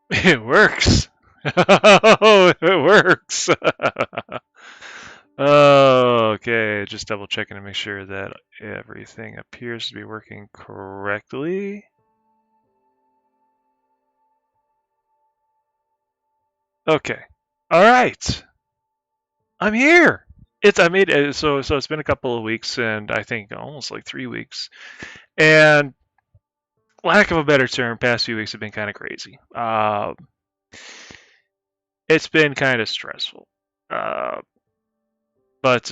It works. Oh, it works. Oh, okay, just double checking to make sure that everything appears to be working correctly. Okay. All right. I'm here. I made it, so it's been a couple of weeks, and I think almost like 3 weeks. And lack of a better term, past few weeks have been kind of crazy. It's been kind of stressful. Uh, but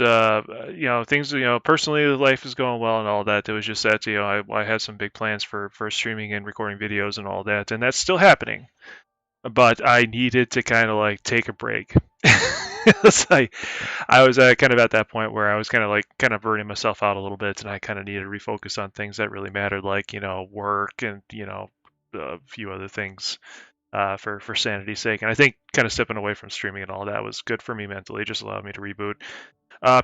things, personally, life is going well and all that. It was just that, I had some big plans for streaming and recording videos and all that, and that's still happening. But I needed to kind of like take a break. It's like I was kind of at that point where I was kind of burning myself out a little bit, and I kind of needed to refocus on things that really mattered, like work and a few other things for sanity's sake. And I think kind of stepping away from streaming and all that was good for me mentally, just allowed me to reboot.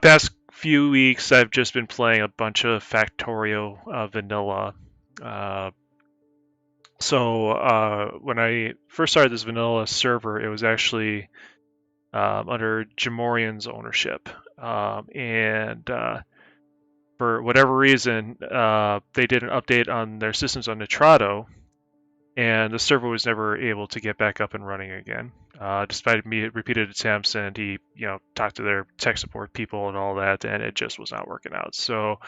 Past few weeks, I've just been playing a bunch of Factorio vanilla. Uh, when I first started this vanilla server, it was actually under Jamorian's ownership, and for whatever reason, they did an update on their systems on Nitrado, and the server was never able to get back up and running again, despite me repeated attempts. And he, talked to their tech support people and all that, and it just was not working out. So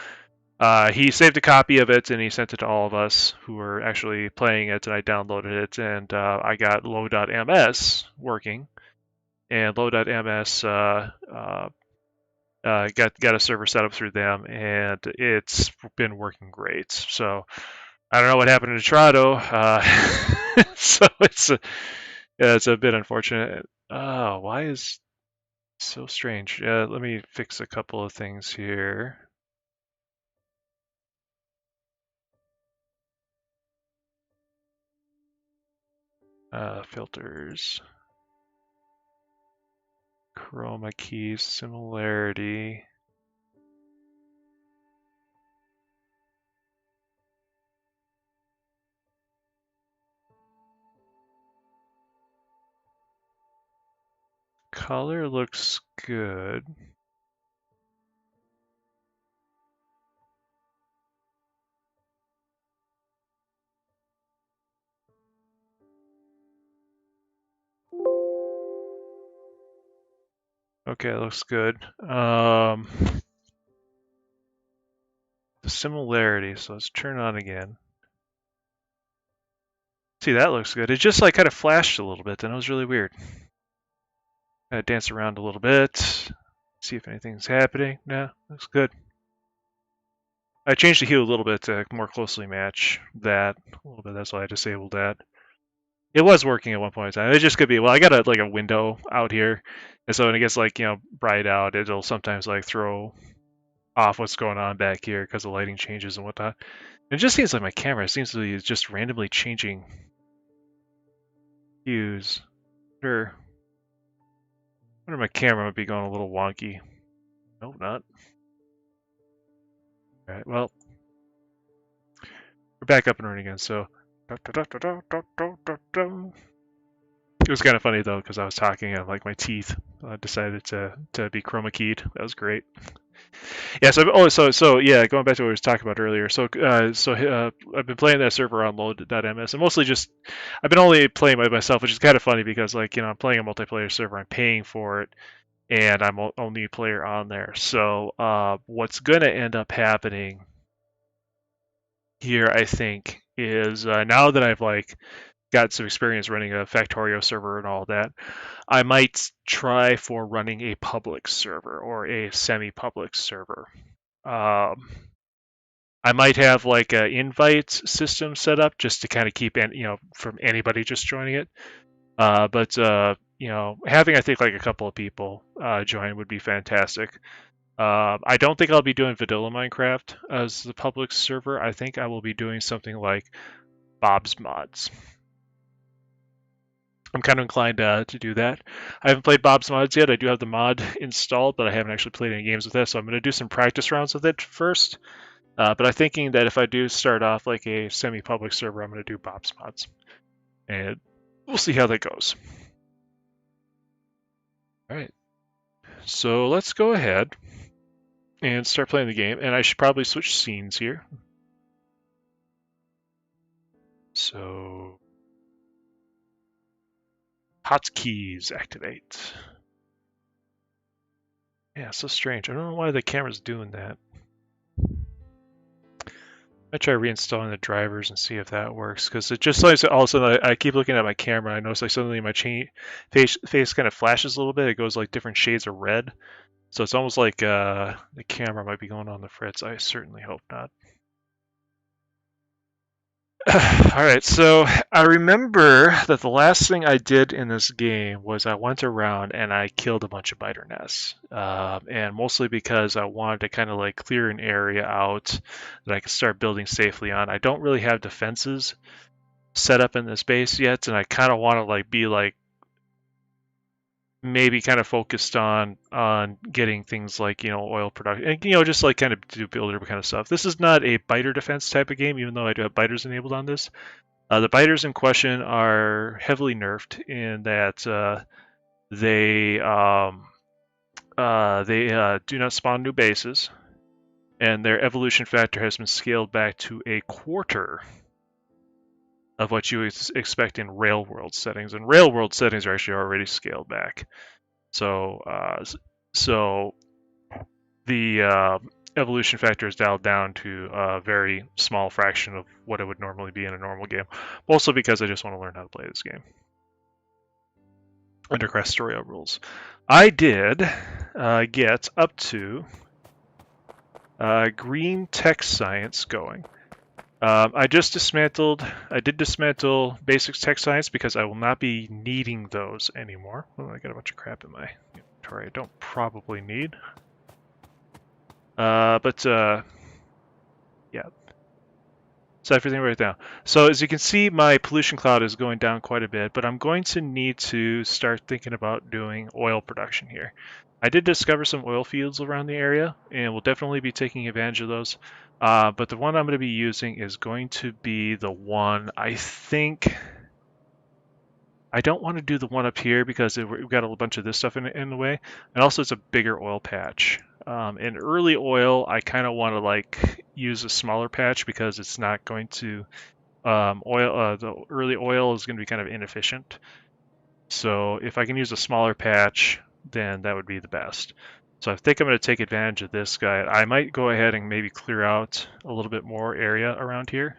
he saved a copy of it and he sent it to all of us who were actually playing it, and I downloaded it, and I got low.ms working, and low.ms got a server set up through them, and it's been working great. So I don't know what happened to Trado. So it's a bit unfortunate. Oh, why is it so strange? Let me fix a couple of things here. Filters, chroma key, similarity. Color looks good. Okay, it looks good. The similarity, so let's turn on again. See, that looks good. It just like kind of flashed a little bit, and it was really weird. Dance around a little bit, see if anything's happening. No, looks good. I changed the hue a little bit to more closely match that a little bit. That's why I disabled that. It was working at one point in time. It just could be, well, I got a window out here, and so when it gets like bright out, it'll sometimes like throw off what's going on back here because the lighting changes and whatnot. It just seems like my camera seems to be just randomly changing hues. Sure. Wonder my camera might be going a little wonky. Nope, not. All right, well, we're back up and running again. So, it was kind of funny though because I was talking and like my teeth decided to be chroma keyed. That was great. Yeah. So yeah. Going back to what we were talking about earlier. I've been playing that server on load.ms, and mostly just I've been only playing by myself, which is kind of funny because like I'm playing a multiplayer server, I'm paying for it, and I'm only a player on there. So what's gonna end up happening here, I think, is now that I've like got some experience running a Factorio server and all that, I might try for running a public server or a semi-public server. Um, I might have like an invite system set up just to kind of keep from anybody just joining it. But having I think like a couple of people join would be fantastic. I don't think I'll be doing Vanilla Minecraft as the public server. I think I will be doing something like Bob's Mods. I'm kind of inclined to do that. I haven't played Bob's Mods yet. I do have the mod installed, but I haven't actually played any games with it, so I'm going to do some practice rounds with it first. But I'm thinking that if I do start off like a semi-public server, I'm going to do Bob's Mods. And we'll see how that goes. All right, so let's go ahead and start playing the game, and I should probably switch scenes here. So, hotkeys activate. Yeah, so strange. I don't know why the camera's doing that. I try reinstalling the drivers and see if that works, because it just like all of a sudden I keep looking at my camera. I notice like suddenly my face kind of flashes a little bit. It goes like different shades of red. So it's almost like the camera might be going on the fritz. I certainly hope not. All right, so I remember that the last thing I did in this game was I went around and I killed a bunch of biter nests, and mostly because I wanted to kind of like clear an area out that I could start building safely on. I don't really have defenses set up in this base yet, and I kind of want to like be like maybe kind of focused on getting things like oil production and just like kind of do builder kind of stuff. This is not a biter defense type of game, even though I do have biters enabled on this. The biters in question are heavily nerfed in that they do not spawn new bases, and their evolution factor has been scaled back to a quarter of what you expect in Railworld settings. And Railworld settings are actually already scaled back. So the evolution factor is dialed down to a very small fraction of what it would normally be in a normal game. Mostly because I just want to learn how to play this game under Krastorio rules. I did get up to green tech science going. I did dismantle basics tech science because I will not be needing those anymore. Oh, I got a bunch of crap in my inventory I don't probably need. But yeah. So everything right now. So as you can see, my pollution cloud is going down quite a bit, but I'm going to need to start thinking about doing oil production here. I did discover some oil fields around the area, and we'll definitely be taking advantage of those. But the one I'm going to be using is going to be the one, I think. I don't want to do the one up here because we've got a bunch of this stuff in the way, and also it's a bigger oil patch. In early oil, I kind of want to like use a smaller patch because it's not going to the early oil is going to be kind of inefficient. So if I can use a smaller patch, then that would be the best. So I think I'm going to take advantage of this guy. I might go ahead and maybe clear out a little bit more area around here,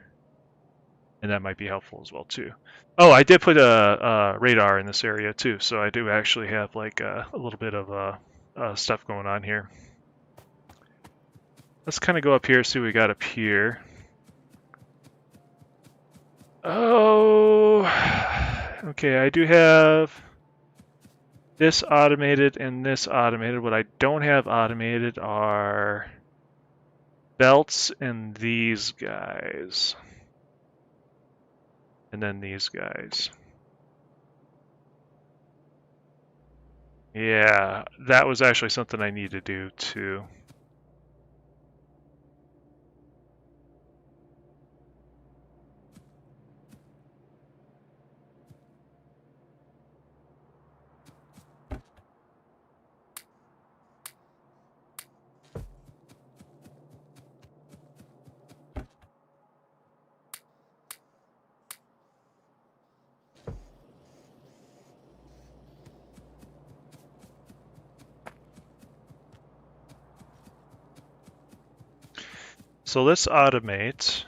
and that might be helpful as well too. Oh, I did put a radar in this area too, so I do actually have like a little bit of stuff going on here. Let's kind of go up here, see what we got up here. Oh, okay, I do have this automated and this automated. What I don't have automated are belts and these guys. And then these guys. Yeah, that was actually something I need to do too. So let's automate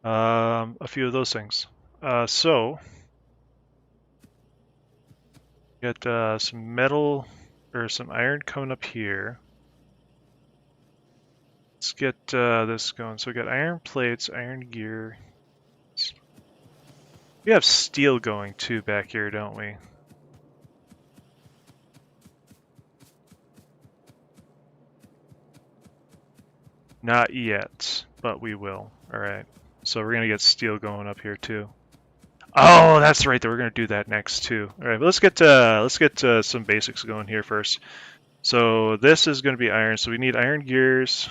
a few of those things. So got some metal or some iron coming up here. Let's get this going. So we got iron plates, iron gear. We have steel going too back here, don't we? Not yet, but we will. All right. So we're gonna get steel going up here too. Oh, that's right. We're gonna do that next too. All right, but let's get some basics going here first. So this is gonna be iron. So we need iron gears.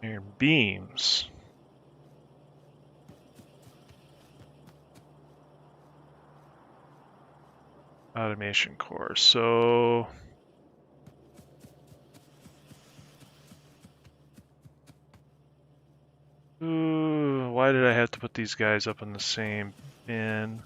Iron beams. Automation core. So ooh, why did I have to put these guys up in the same bin?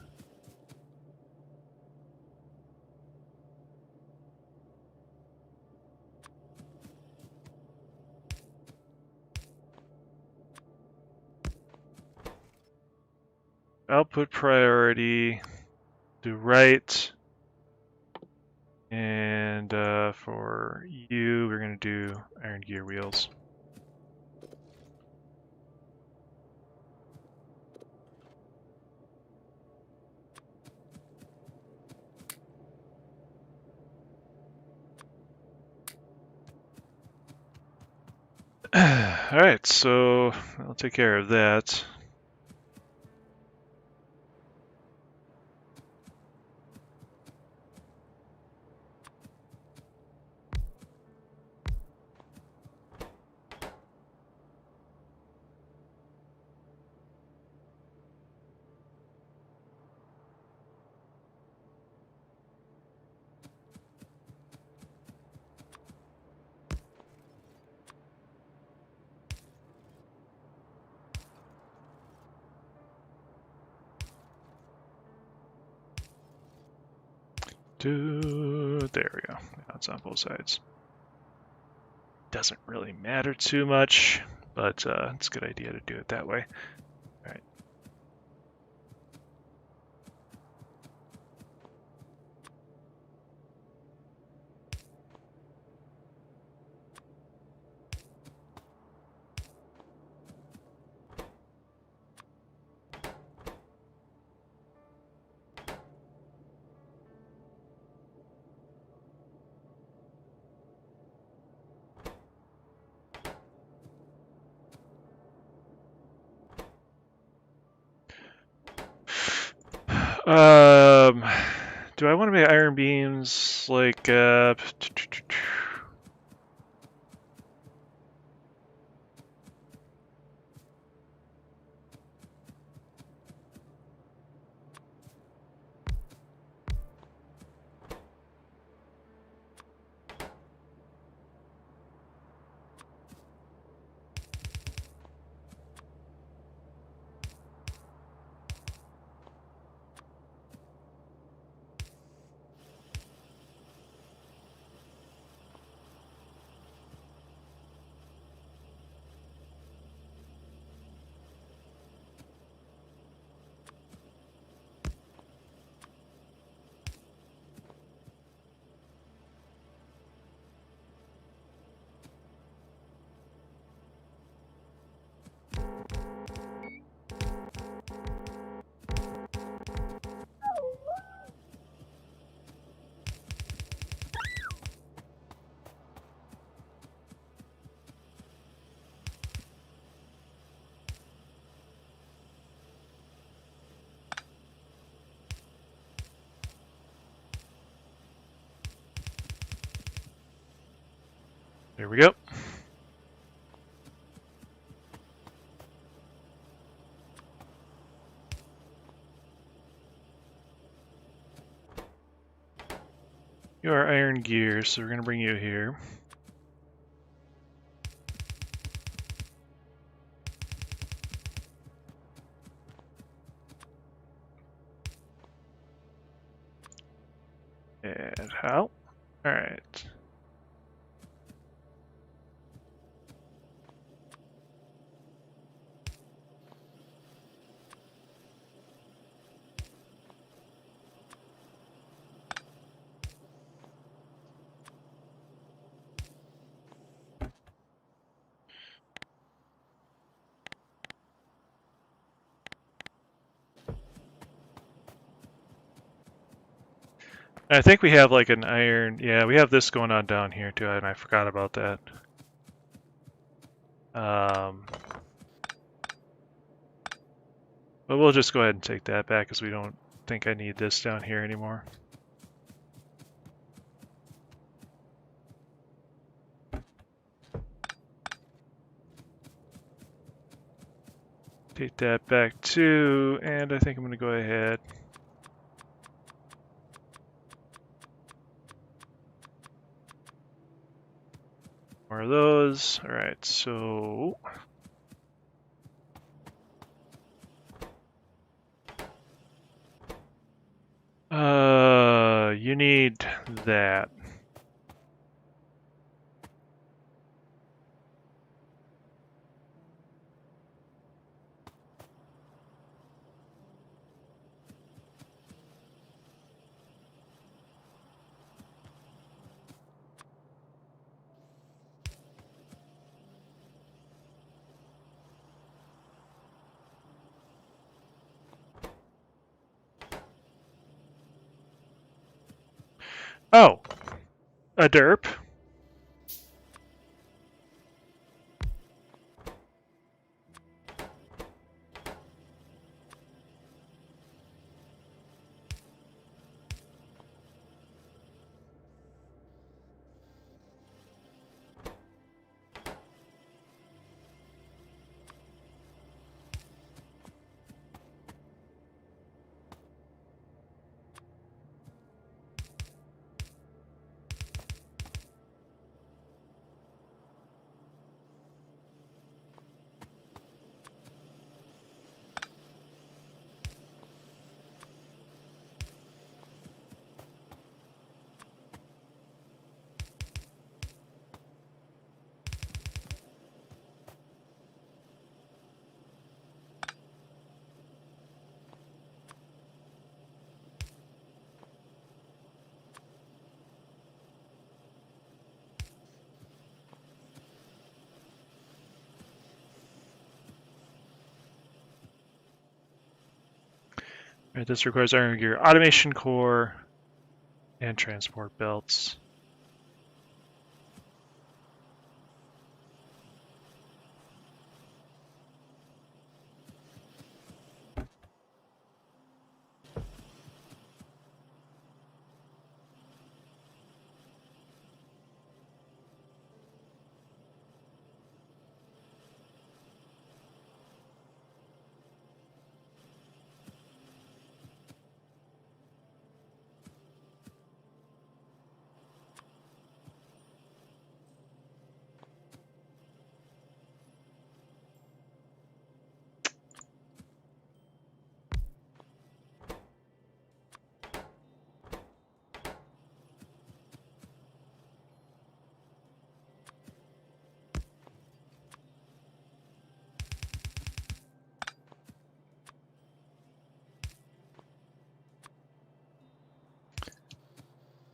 Output priority, do right, and for you, we're going to do iron gear wheels. Alright, so I'll take care of that. There we go. Now it's on both sides. Doesn't really matter too much, but it's a good idea to do it that way. All right. Do I want to make iron beams like there we go. You are iron gear, so we're going to bring you here. And how? All right. I think we have like an iron. Yeah, we have this going on down here too, and I forgot about that. But we'll just go ahead and take that back because we don't think I need this down here anymore. Take that back too, and I think I'm going to go ahead. More of those. All right, so you need that. Oh, a derp. Right, this requires Iron Gear Automation Core and Transport Belts.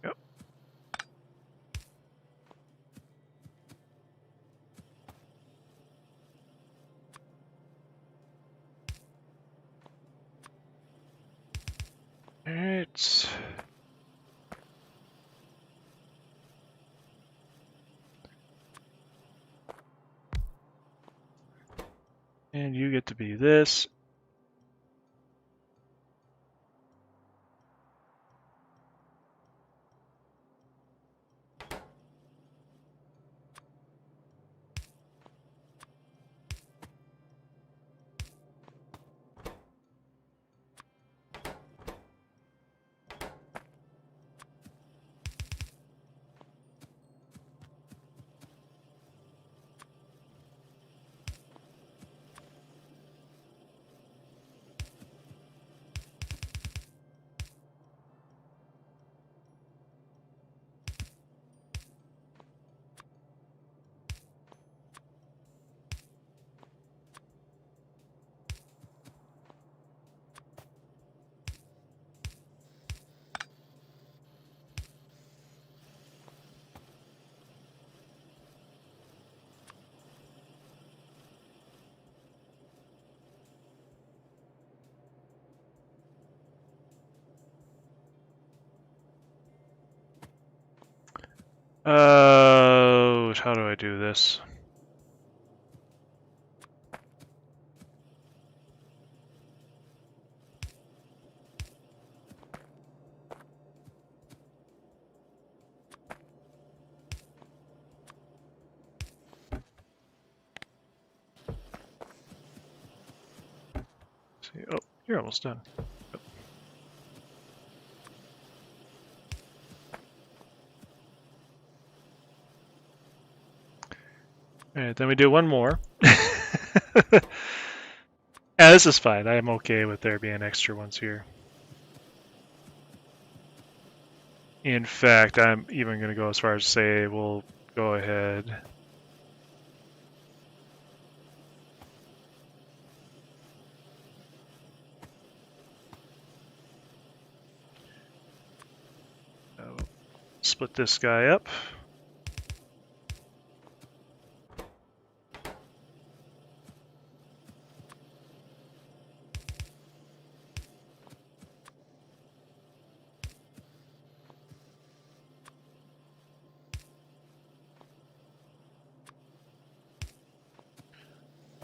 Yep. All right. And you get to be this. How do I do this? see. Oh, you're almost done. All right, then we do one more. Yeah, this is fine. I am okay with there being extra ones here. In fact, I'm even going to go as far as to say we'll go ahead. Split this guy up.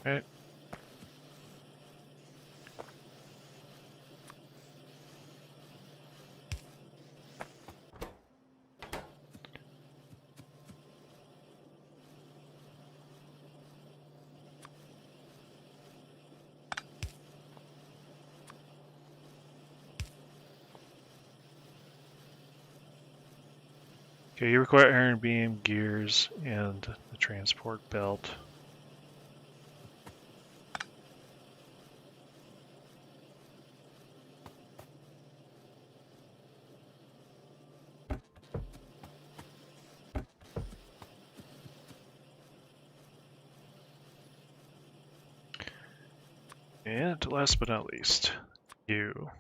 Right. Okay, you require iron beam, gears, and the transport belt. And last but not least, you.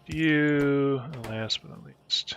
You, and last but not least.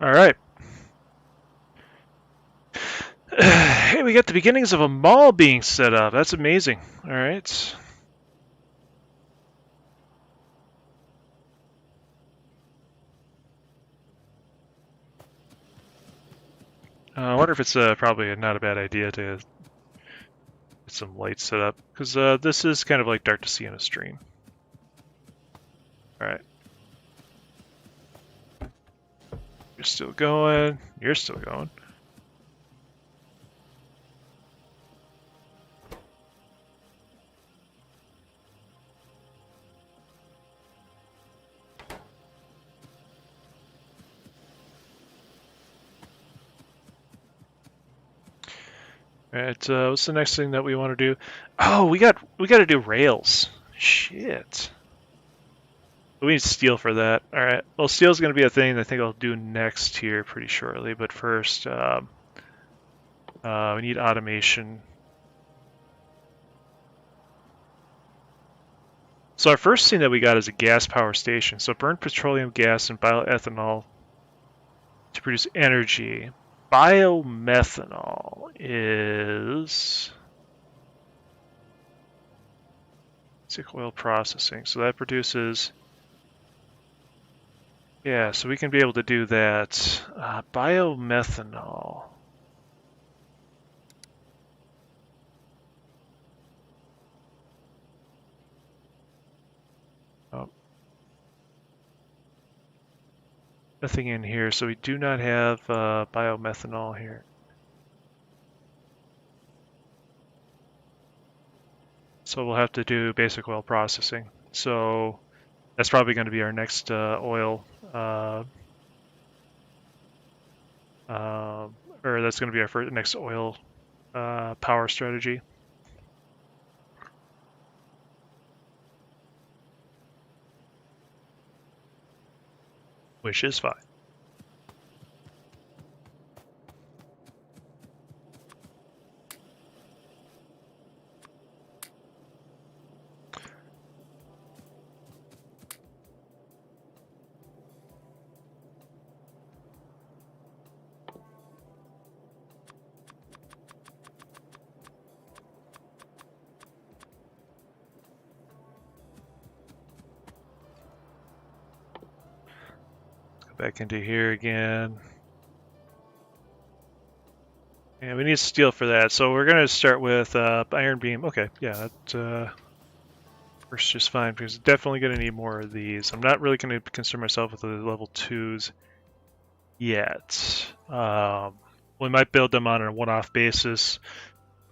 All right. Hey, we got the beginnings of a mall being set up. That's amazing. All right. I wonder if it's probably not a bad idea to get some lights set up, because this is kind of like dark to see in a stream. All right. You're still going. You're still going. All right. What's the next thing that we want to do? Oh, we got to do rails. Shit. We need steel for that. All right. Well, steel's going to be a thing I think I'll do next here pretty shortly. But first, we need automation. So our first thing that we got is a gas power station. So burn petroleum gas and bioethanol to produce energy. Biomethanol is basic oil processing. So that produces, yeah, so we can be able to do that. Biomethanol. Oh. Nothing in here, so we do not have biomethanol here. So we'll have to do basic oil processing. So that's probably going to be our next oil that's going to be our next oil power strategy. Which is fine. Back into here again. And we need steel for that, so we're going to start with iron beam. Okay, yeah, that works just fine, because I'm definitely going to need more of these. I'm not really going to concern myself with the level 2s yet. We might build them on a one-off basis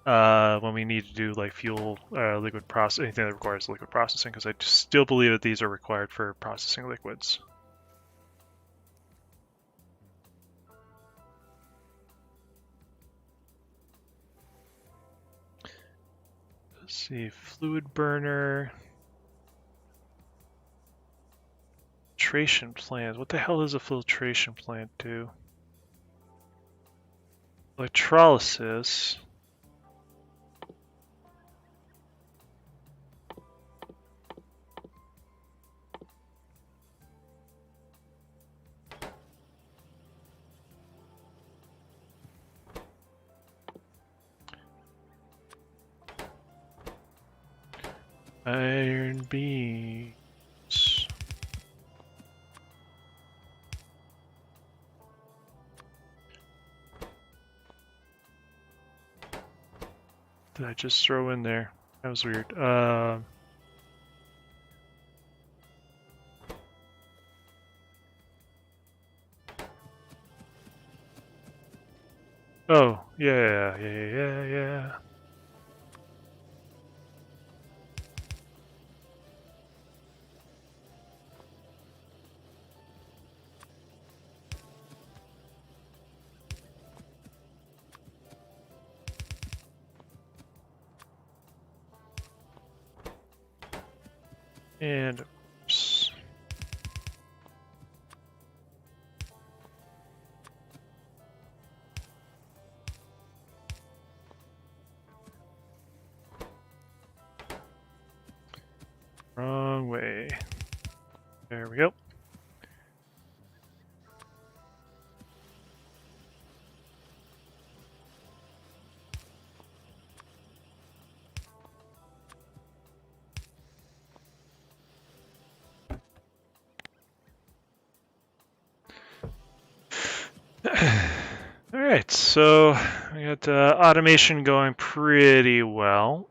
when we need to do like fuel, liquid process, anything that requires liquid processing, because I still believe that these are required for processing liquids. Let's see, fluid burner. Filtration plant. What the hell does a filtration plant do? Electrolysis. Iron beams. Did I just throw in there? That was weird. Oh, yeah. And oops. Wrong way. There we go. Alright, so we got automation going pretty well.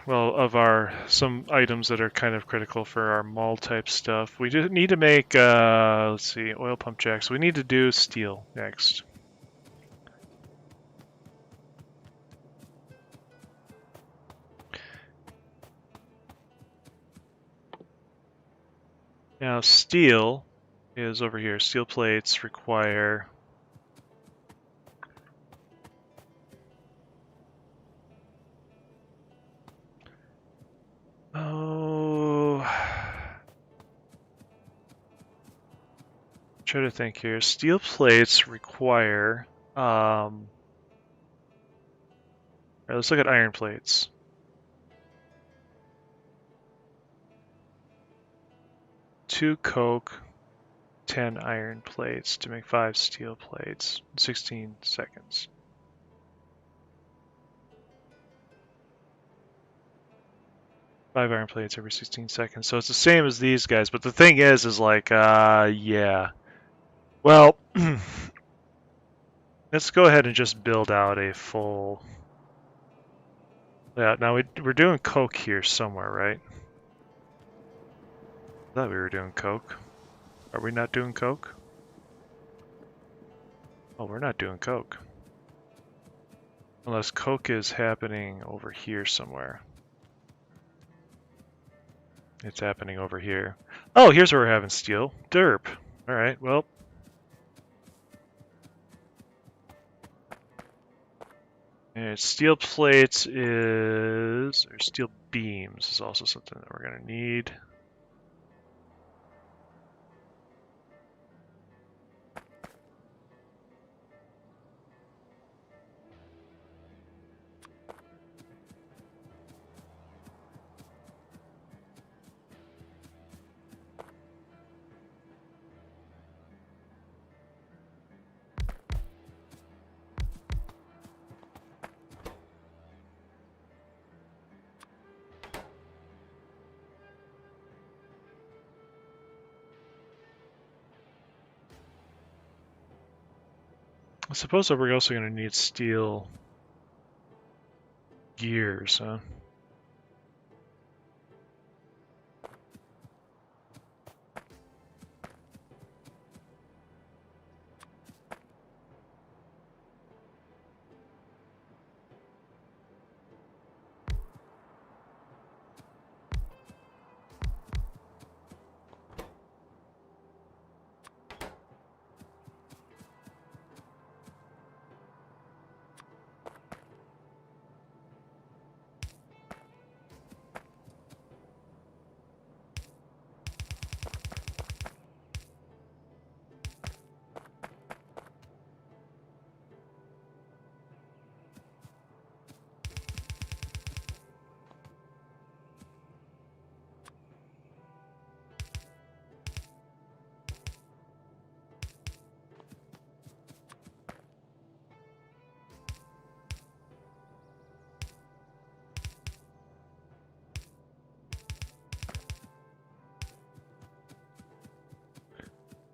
Of our some items that are kind of critical for our mall type stuff. We do need to make let's see, oil pump jacks. We need to do steel next. Now steel is over here. Steel plates require try to think here. Steel plates require alright, let's look at iron plates. Two coke, 10 iron plates to make 5 steel plates in 16 seconds. Five iron plates every 16 seconds. So it's the same as these guys, but the thing is like, yeah. Well, let's go ahead and just build out a full... Yeah, now we're doing coke here somewhere, right? I thought we were doing coke. Are we not doing coke? Oh, we're not doing coke. Unless coke is happening over here somewhere. It's happening over here. Oh, here's where we're having steel. Derp. All right, well. And steel plates is, or steel beams is also something that we're gonna need. I suppose that we're also gonna need steel gears, huh?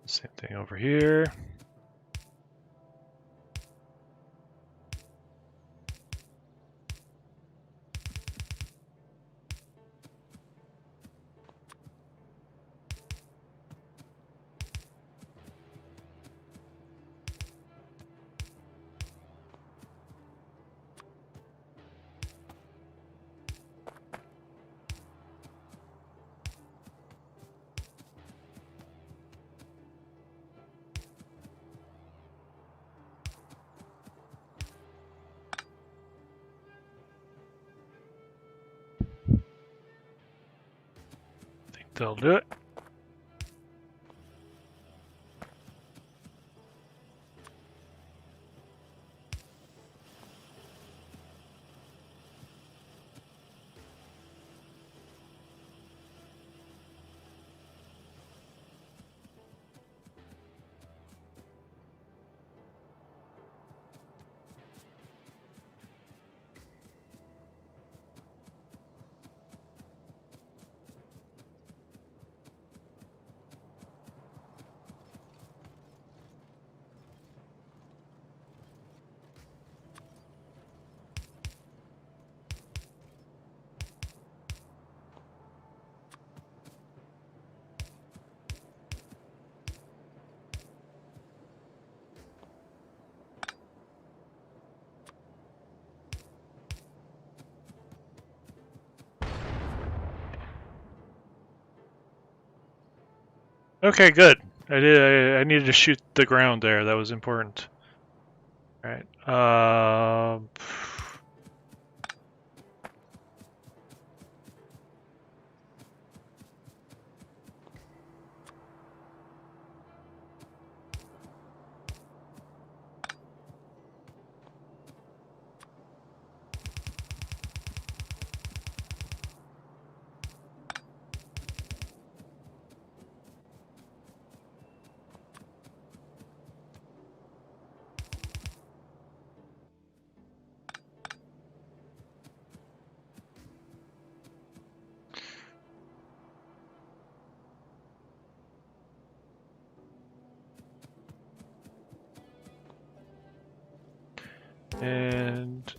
Same thing over here. I think they'll do it. Okay, good. I needed to shoot the ground there. That was important. All right. And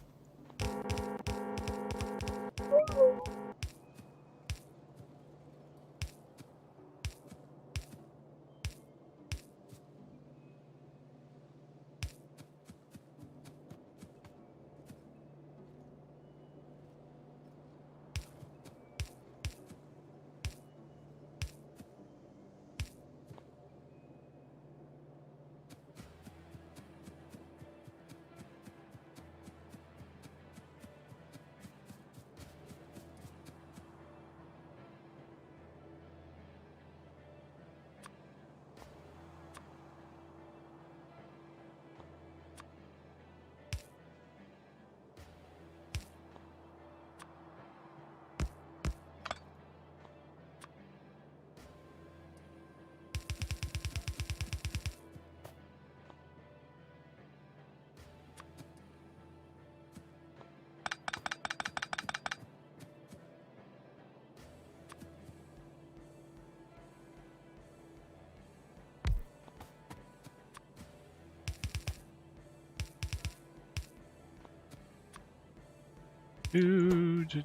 This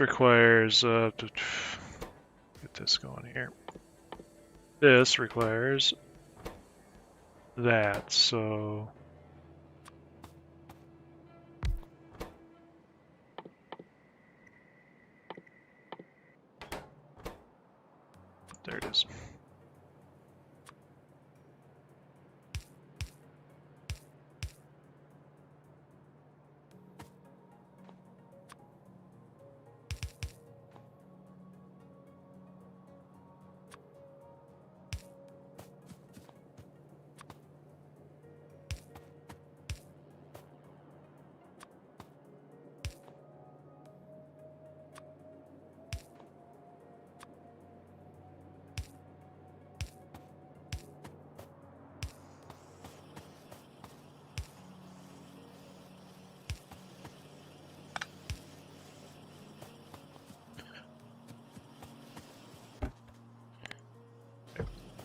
requires get this going here. This requires that, so there it is.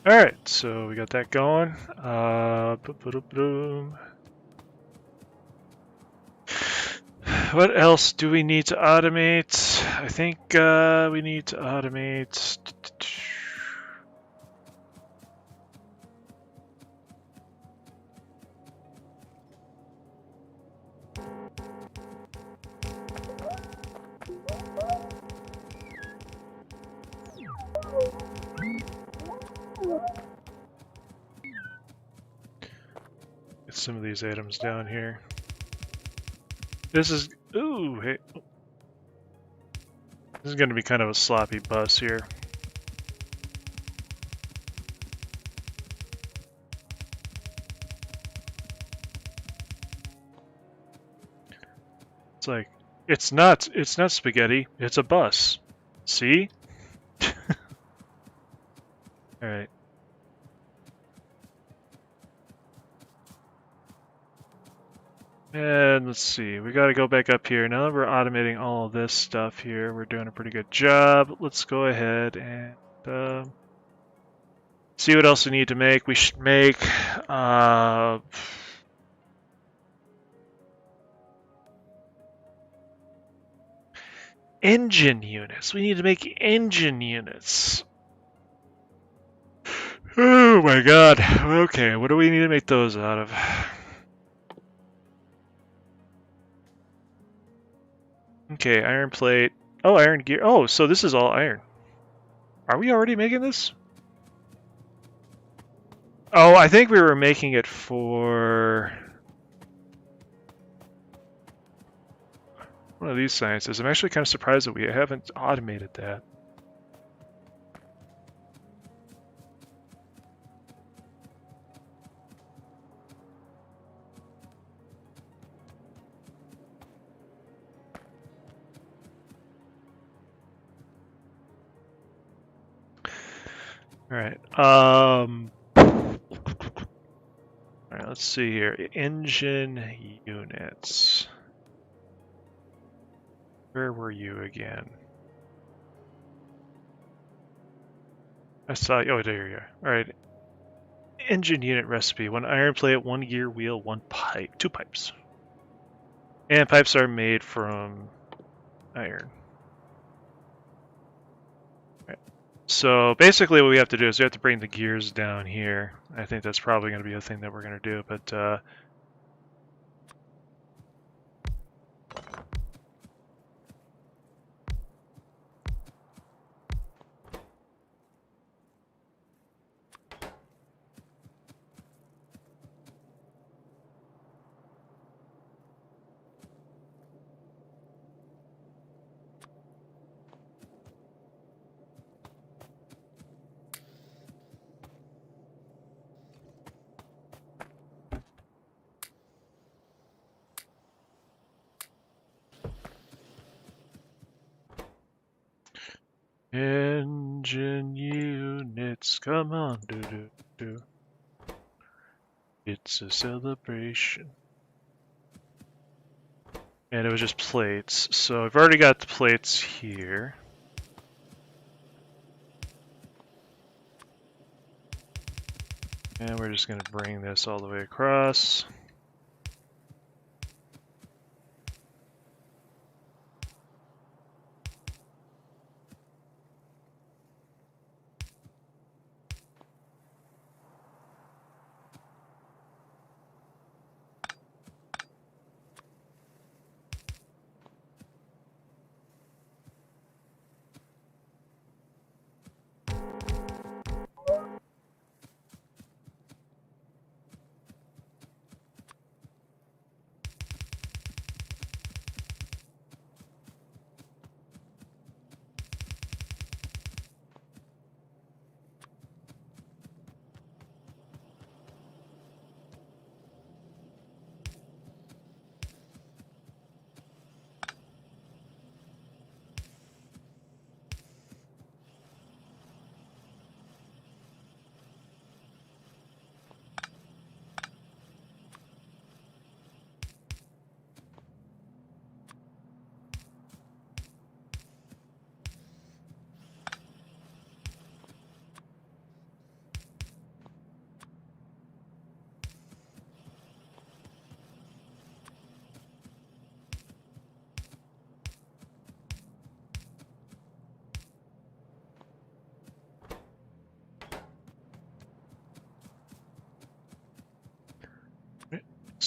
All right, so we got that going. What else do we need to automate? I think we need to automate. Get some of these items down here. This is, ooh, hey. This is going to be kind of a sloppy bus here. It's like, it's not spaghetti, it's a bus. See? All right. And let's see, we got to go back up here. Now that we're automating all of this stuff here, we're doing a pretty good job. Let's go ahead and see what else we need to make. We should make engine units. We need to make engine units. Oh my god. Okay, what do we need to make those out of? Okay, iron plate. Oh, iron gear. Oh, so this is all iron. Are we already making this? Oh, I think we were making it for one of these sciences. I'm actually kind of surprised that we haven't automated that. All right. All right, let's see here. Engine units. Where were you again? I saw you. Oh, there you are. All right. Engine unit recipe. One iron plate, one gear wheel, one pipe. 2 pipes. And pipes are made from iron. So basically what we have to do is we have to bring the gears down here. I think that's probably going to be a thing that we're going to do, but engine units, come on, do. It's a celebration. And it was just plates, so I've already got the plates here. And we're just going to bring this all the way across.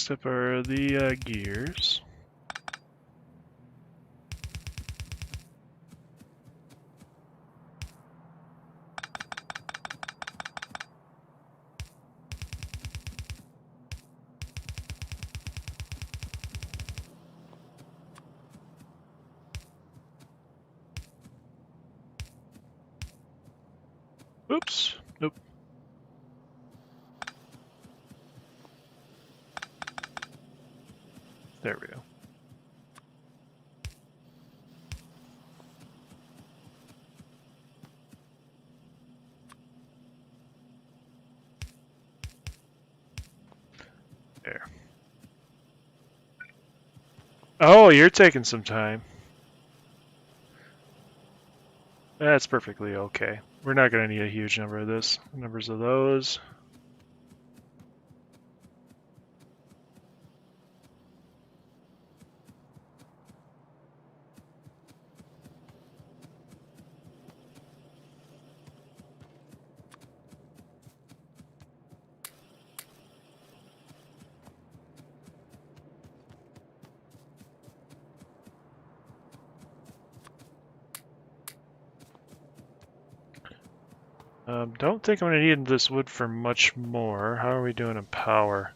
next up are the gears. Oops. Nope. There we go. There. Oh, you're taking some time. That's perfectly okay. We're not going to need a huge number of this. Numbers of those. Don't think I'm going to need this wood for much more. How are we doing on power?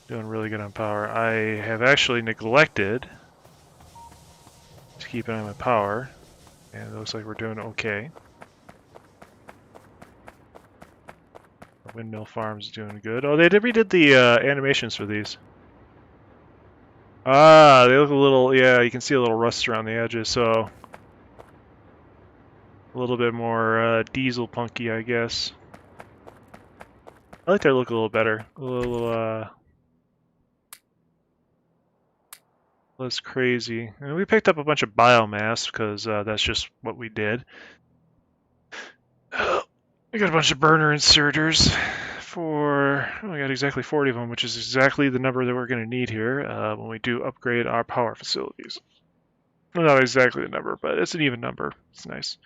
Doing really good on power. I have actually neglected to keep an eye on my power, and it looks like we're doing okay. Our windmill farm's doing good. Oh, they redid the animations for these. Ah, they look a little, yeah, you can see a little rust around the edges, so a little bit more diesel punky, I guess. I like their look a little better. A little less crazy. And we picked up a bunch of biomass because that's just what we did. We got a bunch of burner inserters for, oh, we got exactly 40 of them, which is exactly the number that we're going to need here when we do upgrade our power facilities. Well, not exactly the number, but it's an even number. It's nice.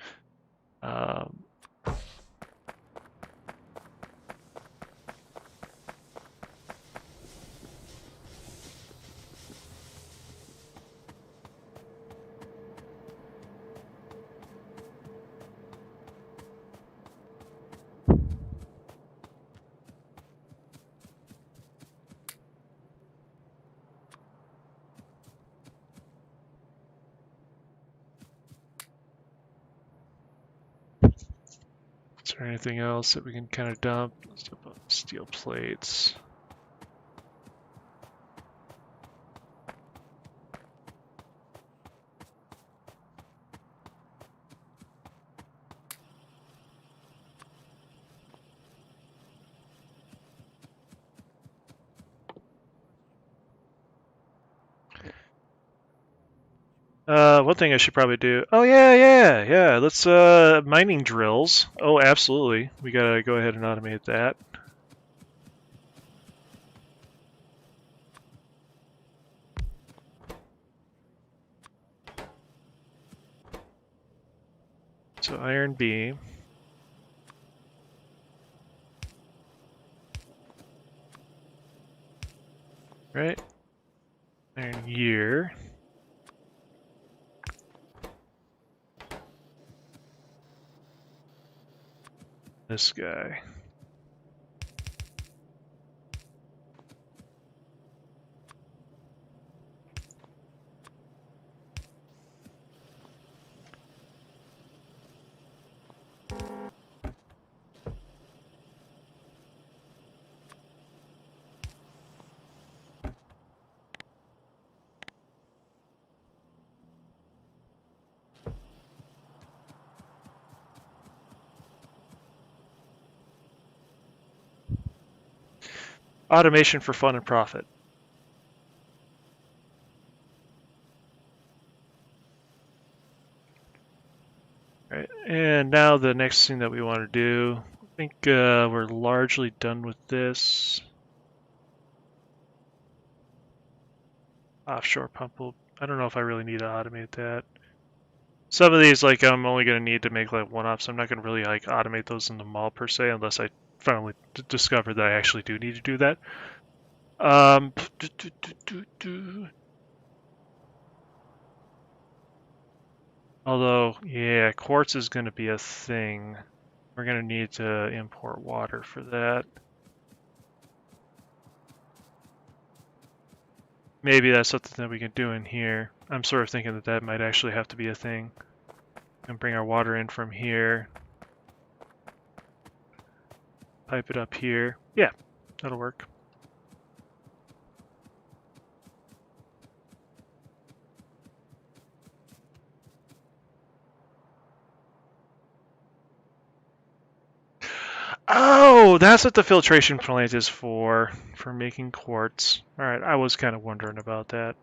Is there anything else that we can kind of dump? Steel plates. One thing I should probably do. Oh yeah. Let's mining drills. Oh, absolutely. We gotta go ahead and automate that. So iron beam. Right? Iron gear. This guy. Automation for fun and profit. Right, and now the next thing that we want to do, I think we're largely done with this. Offshore pump will, I don't know if I really need to automate that. Some of these, like, I'm only going to need to make like one-offs. So I'm not going to really like automate those in the mall per se, unless I finally discover that I actually do need to do that. Um, do, do, do, do, do. Although, yeah, quartz is going to be a thing. We're going to need to import water for that. Maybe that's something that we can do in here. I'm sort of thinking that that might actually have to be a thing. And bring our water in from here. Pipe it up here. Yeah, that'll work. Oh, that's what the filtration plant is for making quartz. All right, I was kind of wondering about that.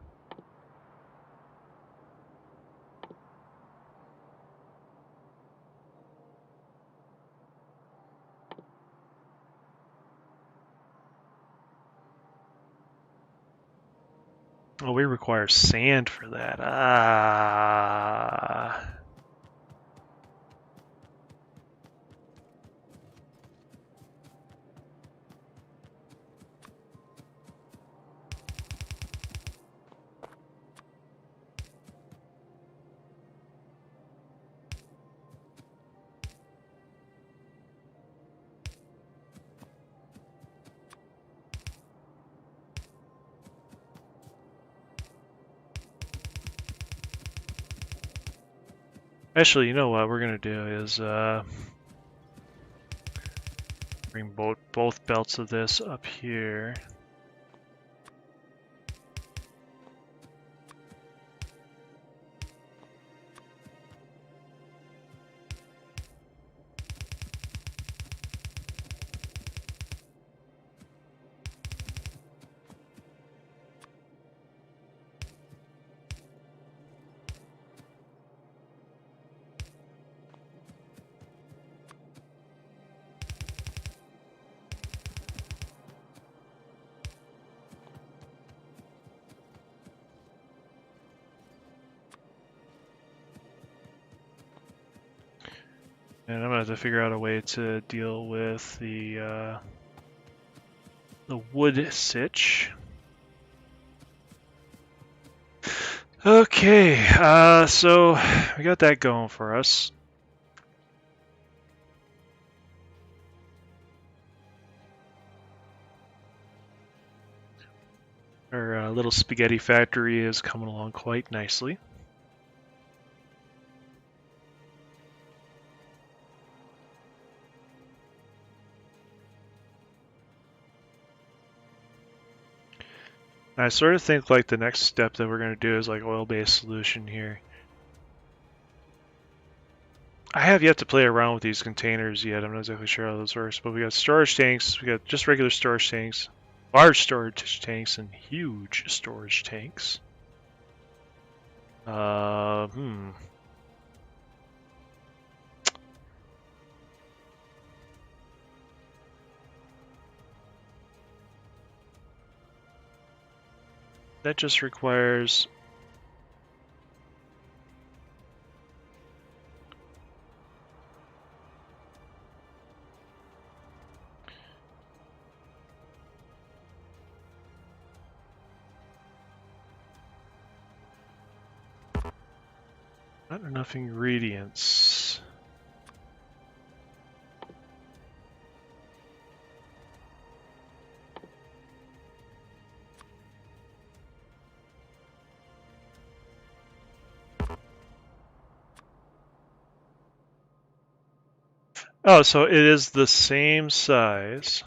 Oh, we require sand for that. Ah. Actually, you know what we're gonna do is bring both belts of this up here. And I'm gonna have to figure out a way to deal with the wood sitch. Okay, so we got that going for us. Our little spaghetti factory is coming along quite nicely. I sort of think like the next step that we're going to do is like oil-based solution here. I have yet to play around with these containers yet. I'm not exactly sure how those work, but we got storage tanks, we got just regular storage tanks, large storage tanks, and huge storage tanks. That just requires not enough ingredients. Oh, so it is the same size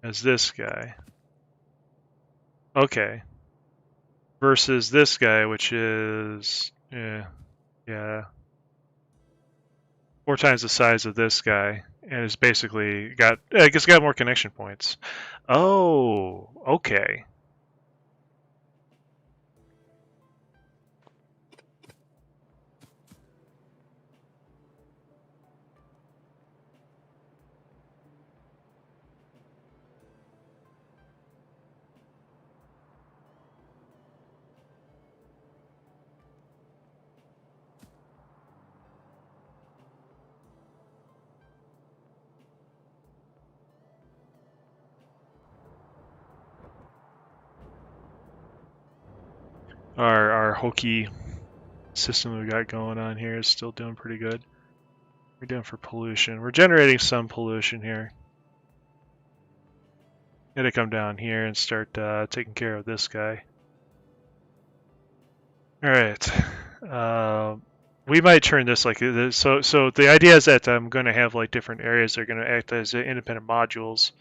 as this guy. Okay. Versus this guy, which is, yeah, 4 times the size of this guy, and it's basically got, I guess, got more connection points. Oh, okay. our hokey system we got going on here is still doing pretty good. We're doing for pollution. We're generating some pollution here. Gotta come down here and start taking care of this guy. All right. We might turn this like this. So the idea is that I'm going to have like different areas that are going to act as independent modules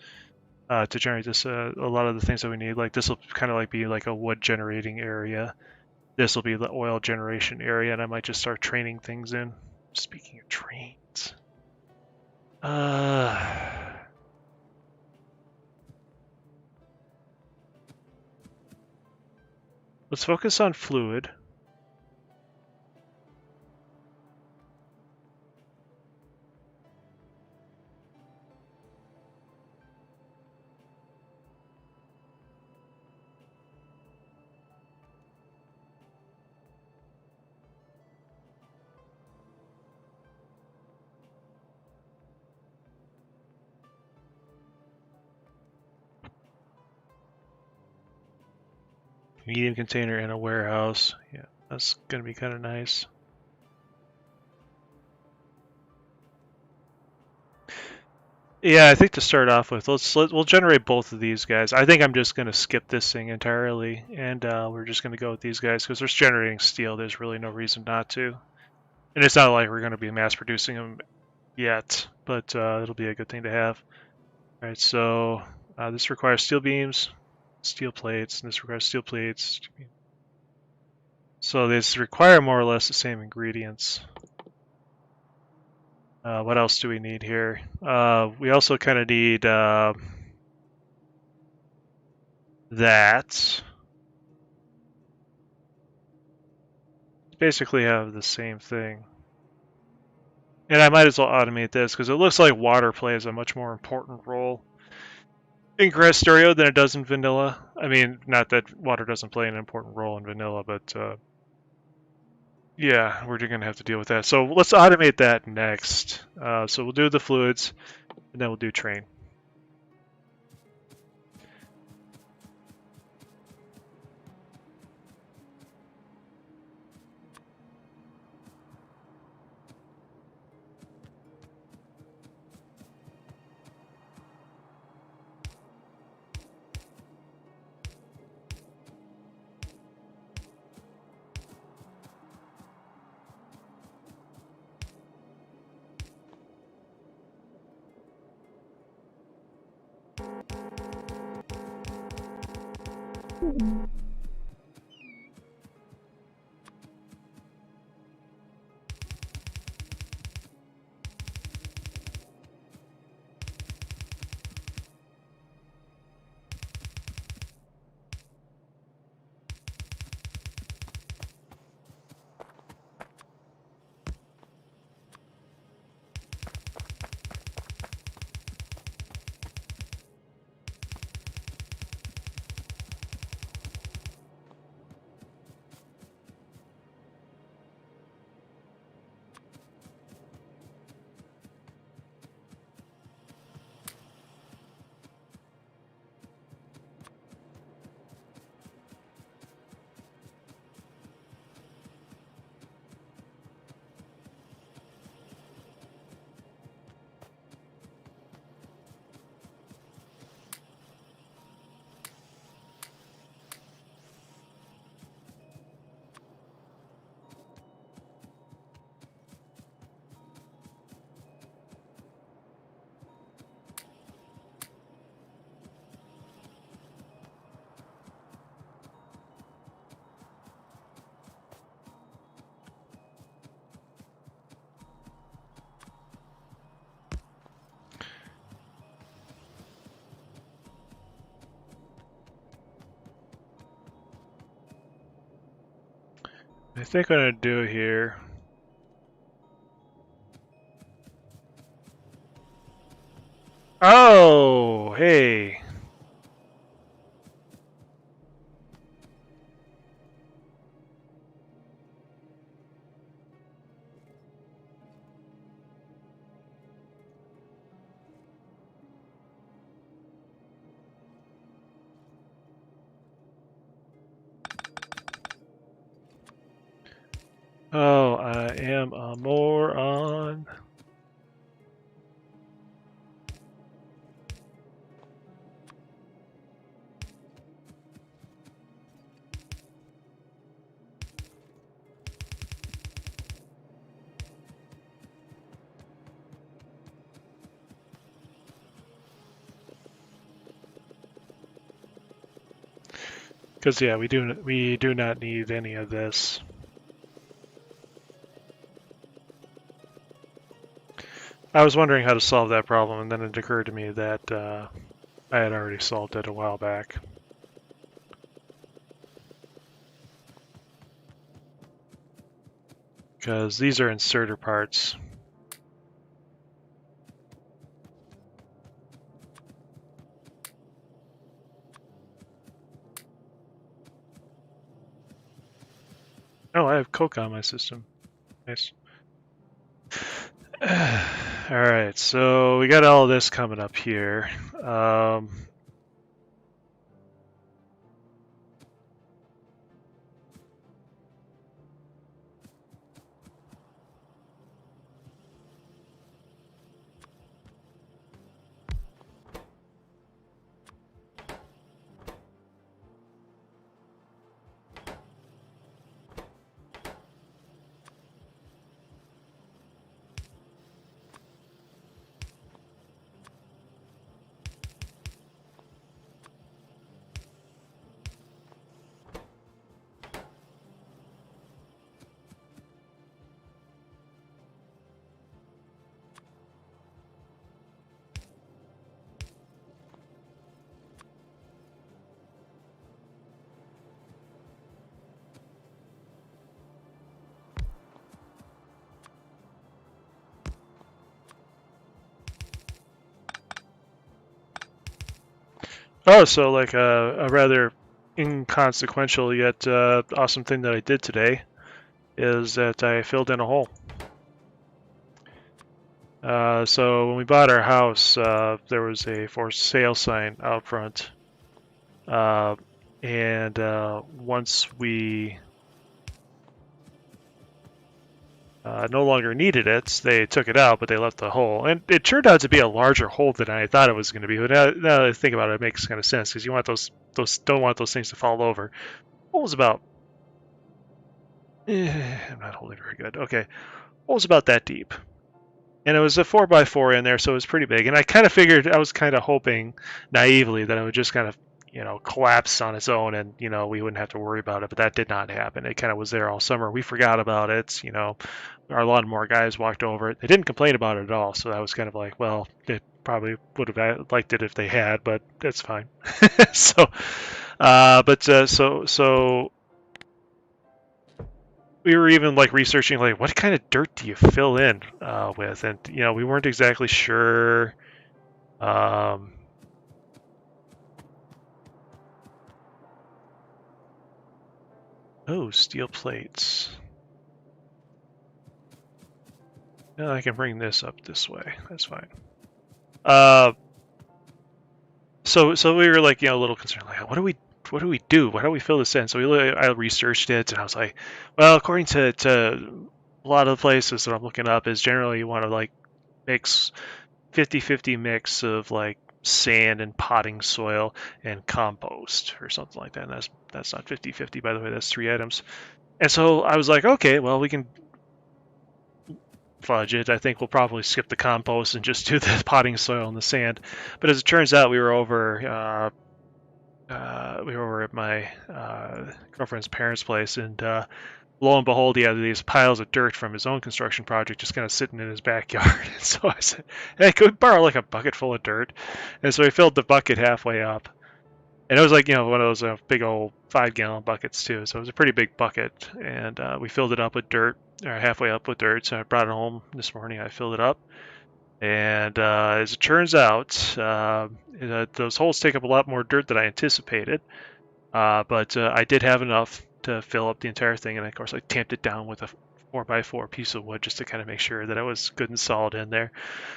to generate this. A lot of the things that we need, like this will kind of like be like a wood generating area. This will be the oil generation area, and I might just start training things in. Speaking of trains, let's focus on fluid. Medium container in a warehouse. Yeah, that's gonna be kind of nice. Yeah, I think to start off with, we'll generate both of these guys. I think I'm just gonna skip this thing entirely, and we're just gonna go with these guys because they're generating steel. There's really no reason not to, and it's not like we're gonna be mass producing them yet, but it'll be a good thing to have. All right, so this requires steel beams, steel plates, and this requires steel plates. So these require more or less the same ingredients. What else do we need here? We also kind of need that. Basically have the same thing. And I might as well automate this because it looks like water plays a much more important role in Krastorio than it does in vanilla. I mean, not that water doesn't play an important role in vanilla, but yeah, we're going to have to deal with that. So let's automate that next. So we'll do the fluids, and then we'll do train. I think what I'm going to do here. Oh, hey. Oh, I am a moron. Because yeah, we do not need any of this. I was wondering how to solve that problem, and then it occurred to me that I had already solved it a while back. Because these are inserter parts. Oh, I have Coke on my system. Nice. Alright, so we got all this coming up here. Oh, so like a rather inconsequential yet awesome thing that I did today is that I filled in a hole. So when we bought our house, there was a for sale sign out front, uh, and once we no longer needed it, they took it out, but they left the hole, and it turned out to be a larger hole than I thought it was going to be. But now that I think about it, it makes kind of sense because you want those don't want those things to fall over. Hole was about I'm not holding very good. Okay, hole was about that deep. And it was a 4x4 in there, so it was pretty big. And I kind of figured, I was kind of hoping naively that it would just kind of, collapse on its own and, we wouldn't have to worry about it. But that did not happen. It kind of was there all summer. We forgot about it. Our lawnmower guys walked over it. They didn't complain about it at all. So I was kind of like, well, they probably would have liked it if they had, but that's fine. so, so we were even like researching like what kind of dirt do you fill in with, and we weren't exactly sure. Um, oh, steel plates. No, I can bring this up this way. That's fine. Uh, so we were like a little concerned like what do we do? How do we fill this in? So I researched it and I was like, well, according to a lot of the places that I'm looking up is generally you want to like mix 50-50 mix of like sand and potting soil and compost or something like that. And that's not 50-50, by the way. That's 3 items. And so I was like, okay, well, we can fudge it. I think we'll probably skip the compost and just do the potting soil and the sand. But as it turns out, we were over at my girlfriend's parents' place, and lo and behold, he had these piles of dirt from his own construction project just kind of sitting in his backyard. And so I said, hey, could we borrow like a bucket full of dirt? And so he filled the bucket halfway up. And it was like, one of those big old 5-gallon buckets too. So it was a pretty big bucket. And we filled it up with dirt, or halfway up with dirt. So I brought it home this morning. I filled it up. And as it turns out, those holes take up a lot more dirt than I anticipated. But I did have enough to fill up the entire thing, and of course I tamped it down with a 4x4 piece of wood just to kind of make sure that it was good and solid in there.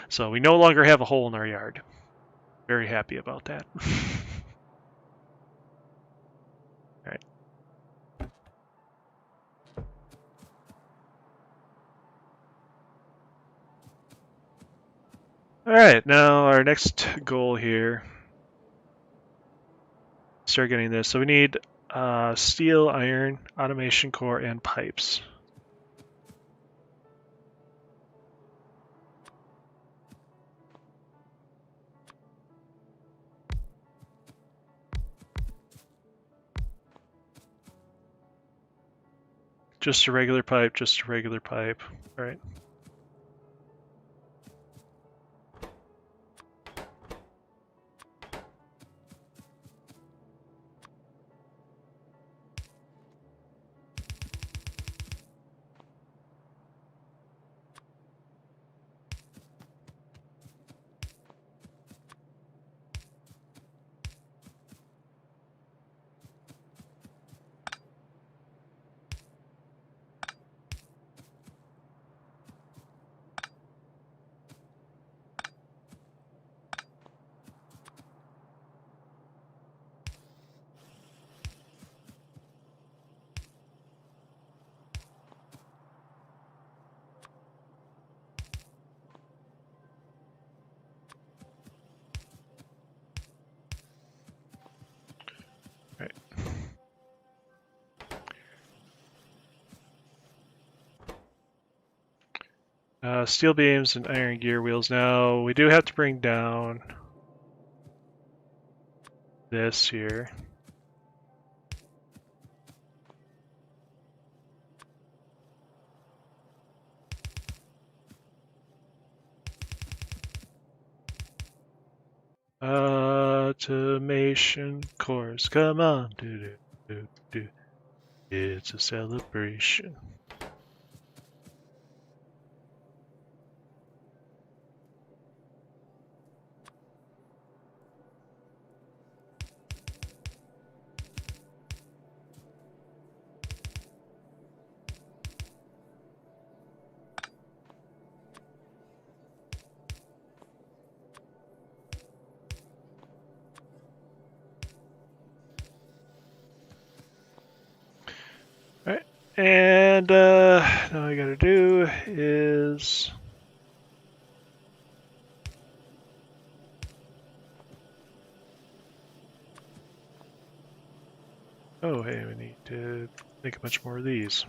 So we no longer have a hole in our yard. Very happy about that. All right. All right, now our next goal here. Start getting this. So we need steel, iron, automation core, and pipes. Just a regular pipe, just a regular pipe. All right. Steel beams and iron gear wheels. Now we do have to bring down this here. Automation cores, come on, do. It's a celebration. All right, and now all I gotta do is oh hey, we need to make a bunch more of these.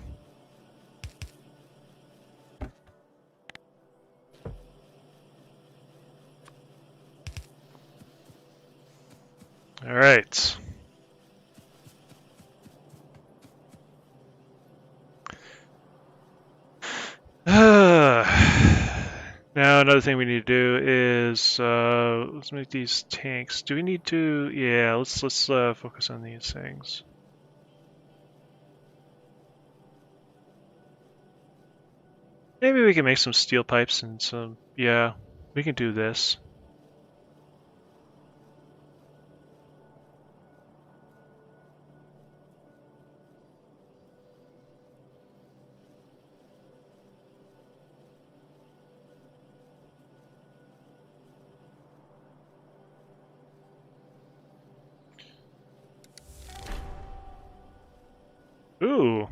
All right. Now another thing we need to do is let's make these tanks. Do we need to? Yeah, let's focus on these things. Maybe we can make some steel pipes and some. Yeah, we can do this. Ooh.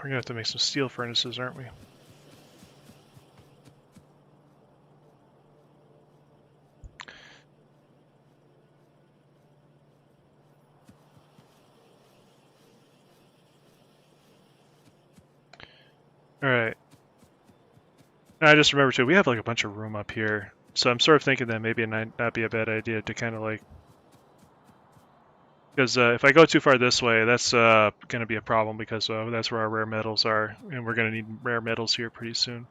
We're gonna have to make some steel furnaces, aren't we? Alright. I just remember too, we have like a bunch of room up here. So I'm sort of thinking that maybe it might not be a bad idea to kind of like, because if I go too far this way, that's going to be a problem because that's where our rare metals are, and we're going to need rare metals here pretty soon.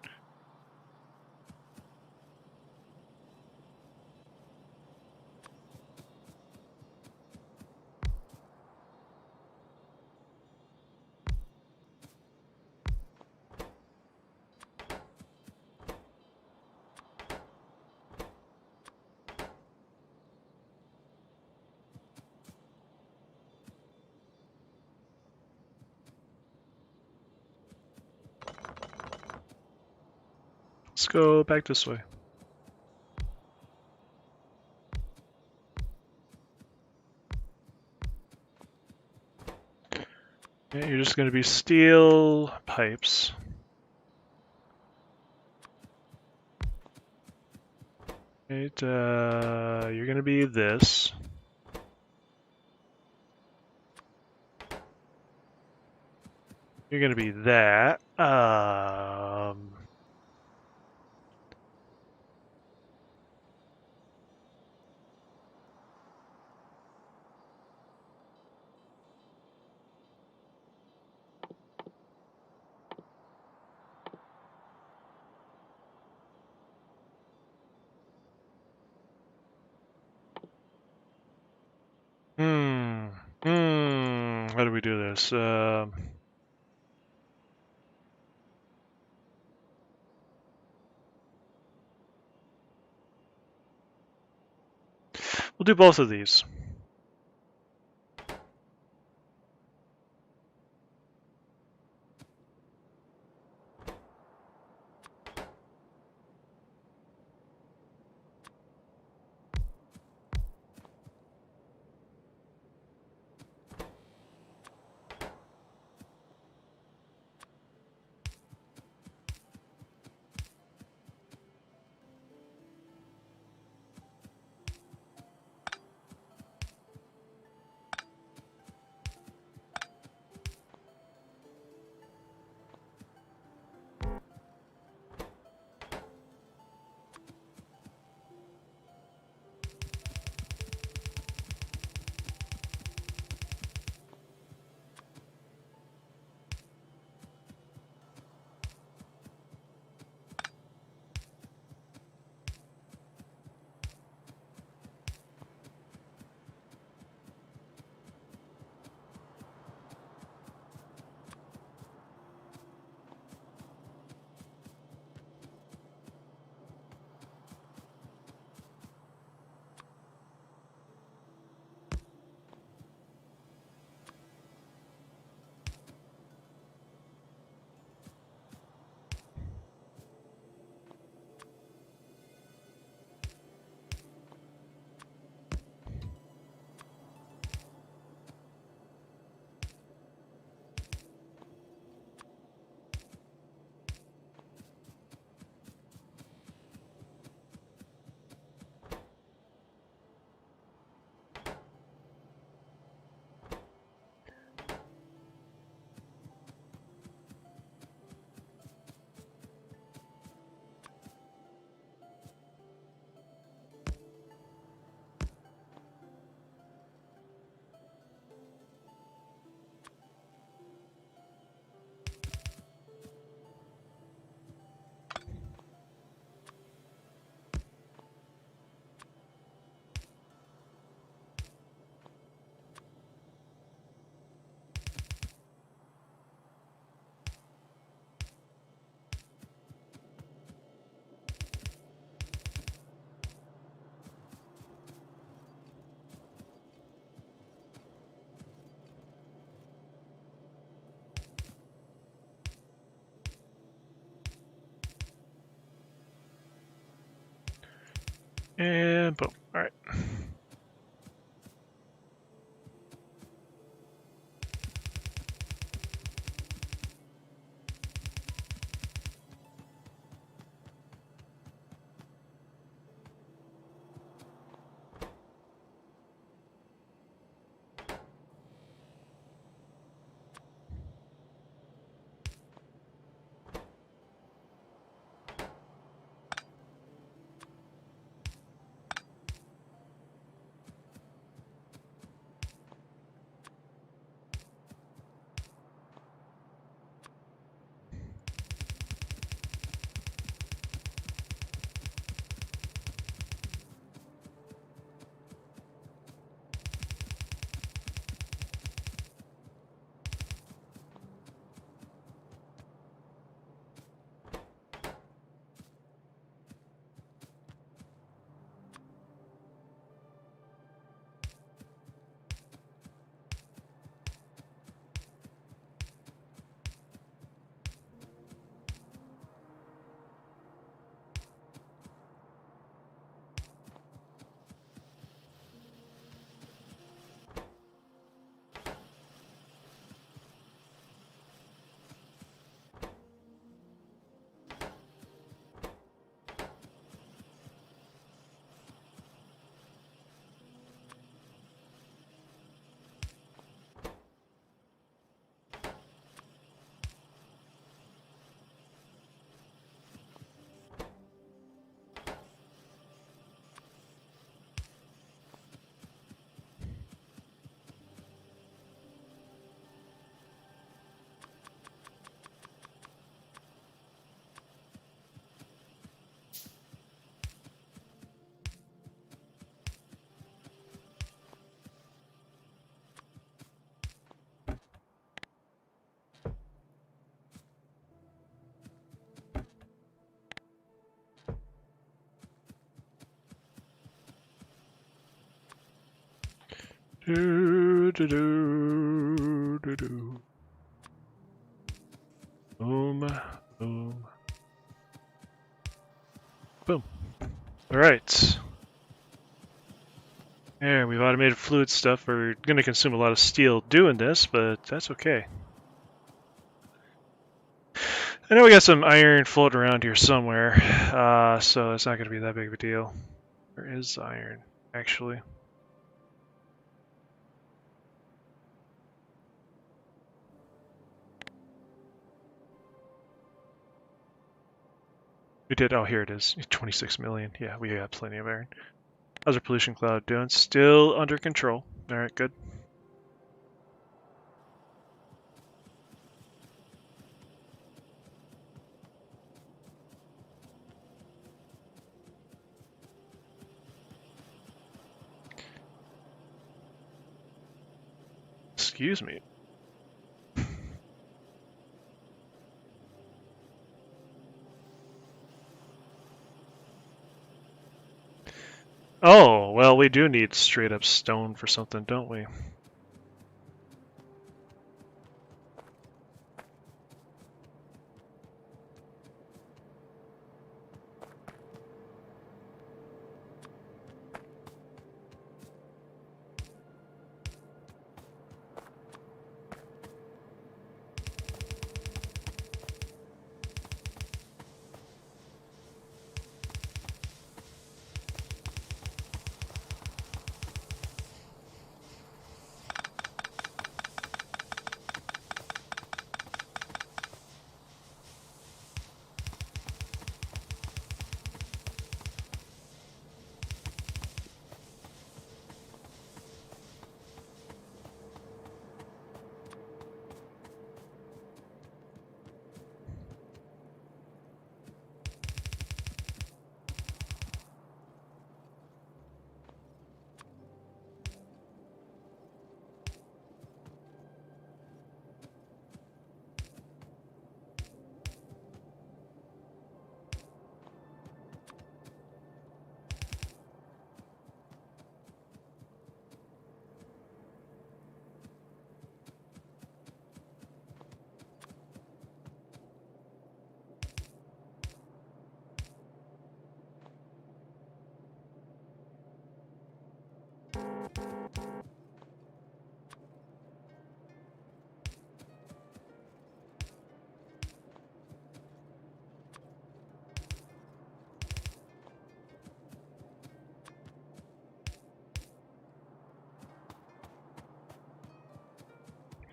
Let's go back this way. Yeah, you're just going to be steel pipes. Right, you're going to be this. You're going to be that. How do we do this? We'll do both of these. And boom. All right. Do, do, do, do, do. Boom, boom, boom. All right. There, we've automated fluid stuff. We're going to consume a lot of steel doing this, but that's okay. I know we got some iron floating around here somewhere, so it's not going to be that big of a deal. Where is iron, actually? We did, oh, here it is, 26 million. Yeah, we got plenty of iron. How's our pollution cloud doing? Still under control. All right, good. Excuse me. Oh, well, we do need straight up stone for something, don't we?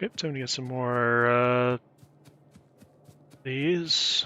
Yep, time to get some more, these.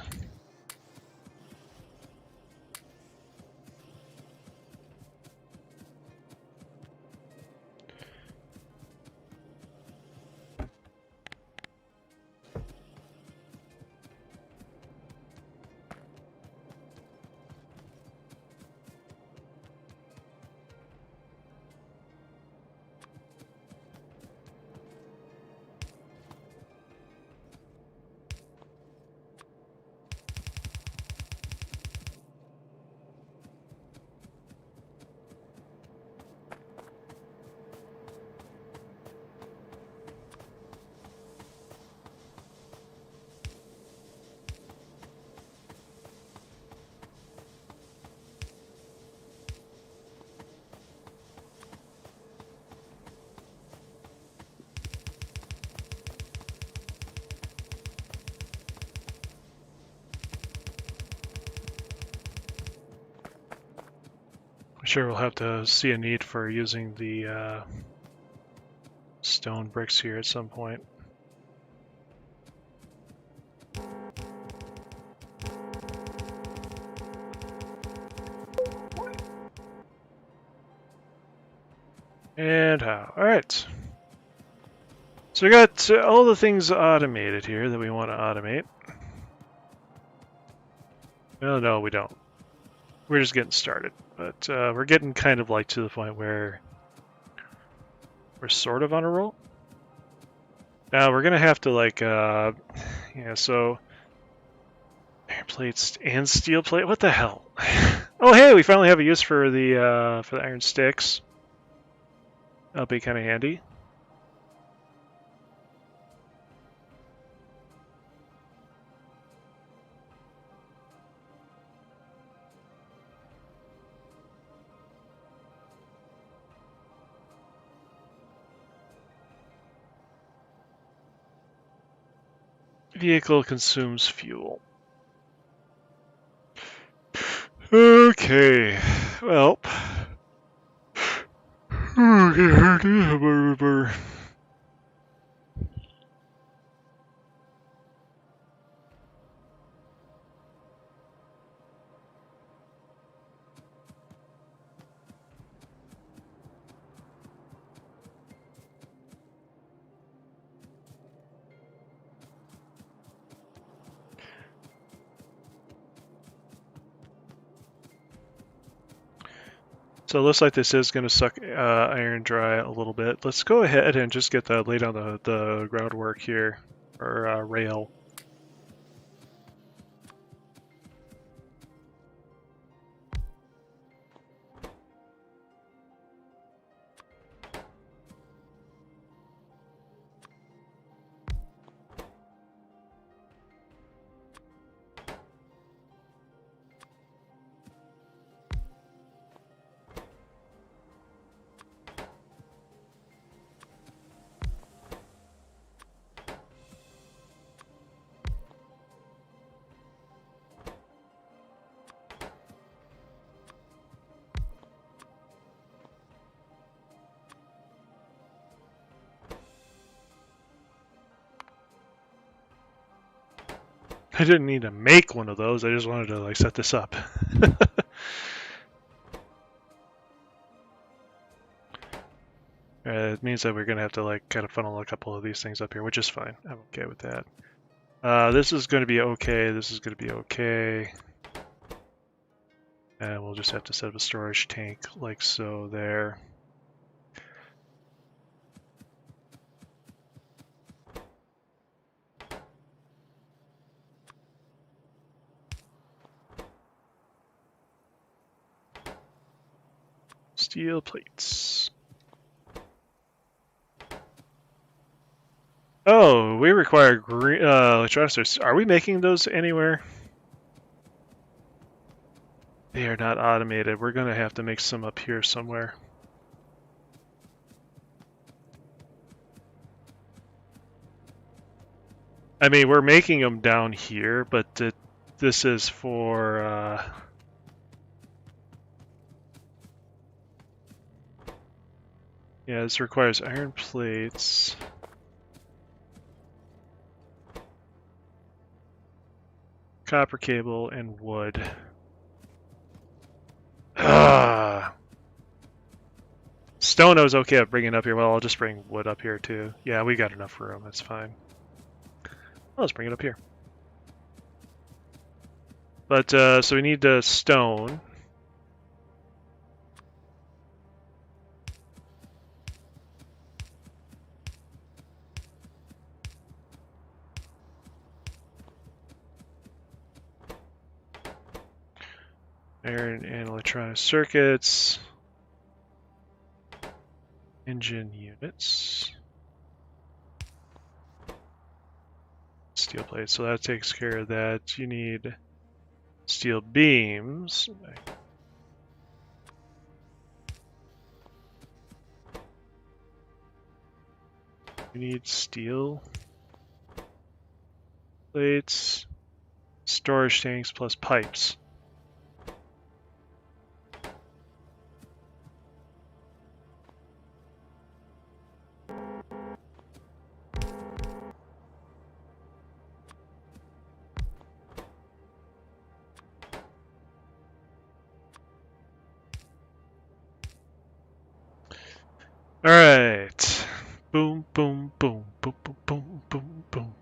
I'm sure we'll have to see a need for using the stone bricks here at some point. And how? All right. So we got all the things automated here that we want to automate. Well, no, we don't. We're just getting started, but we're getting kind of like to the point where we're sort of on a roll. Now we're gonna have to like, yeah, so iron plates and steel plate. What the hell? Oh, hey, we finally have a use for the iron sticks. That'll be kind of handy. Vehicle consumes fuel. Okay, well. So it looks like this is going to suck iron dry a little bit. Let's go ahead and just get lay down the groundwork here, or rail. I didn't need to make one of those, I just wanted to like set this up. It means that we're going to have to like kind of funnel a couple of these things up here, which is fine. I'm okay with that. This is going to be okay, this is going to be okay. And we'll just have to set up a storage tank like so there. Steel plates. Oh, we require green electrolyzers. Are we making those anywhere? They are not automated. We're going to have to make some up here somewhere. I mean, we're making them down here, but this is for... yeah, this requires iron plates. Copper cable and wood. Stone I was okay at bringing up here. Well, I'll just bring wood up here too. Yeah, we got enough room. That's fine. Well, let's bring it up here. But, so we need stone. Iron and electronic circuits. Engine units. Steel plates, so that takes care of that. You need steel beams. You need steel plates, storage tanks plus pipes. All right. Boom, boom, boom, boom, boom, boom, boom, boom.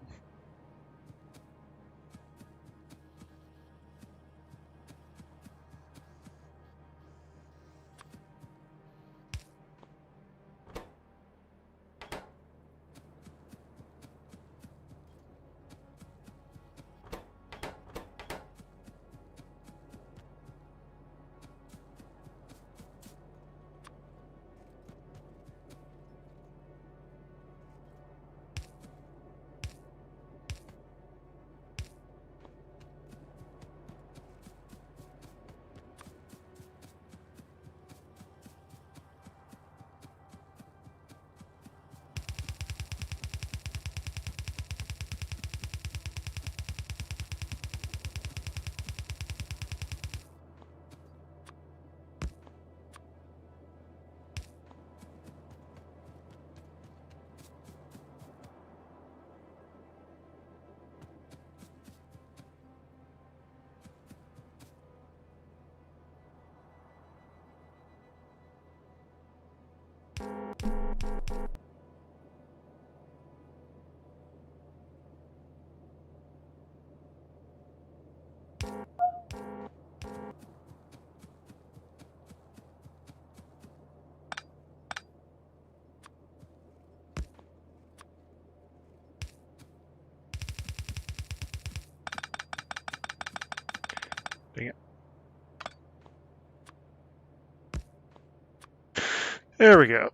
There we go.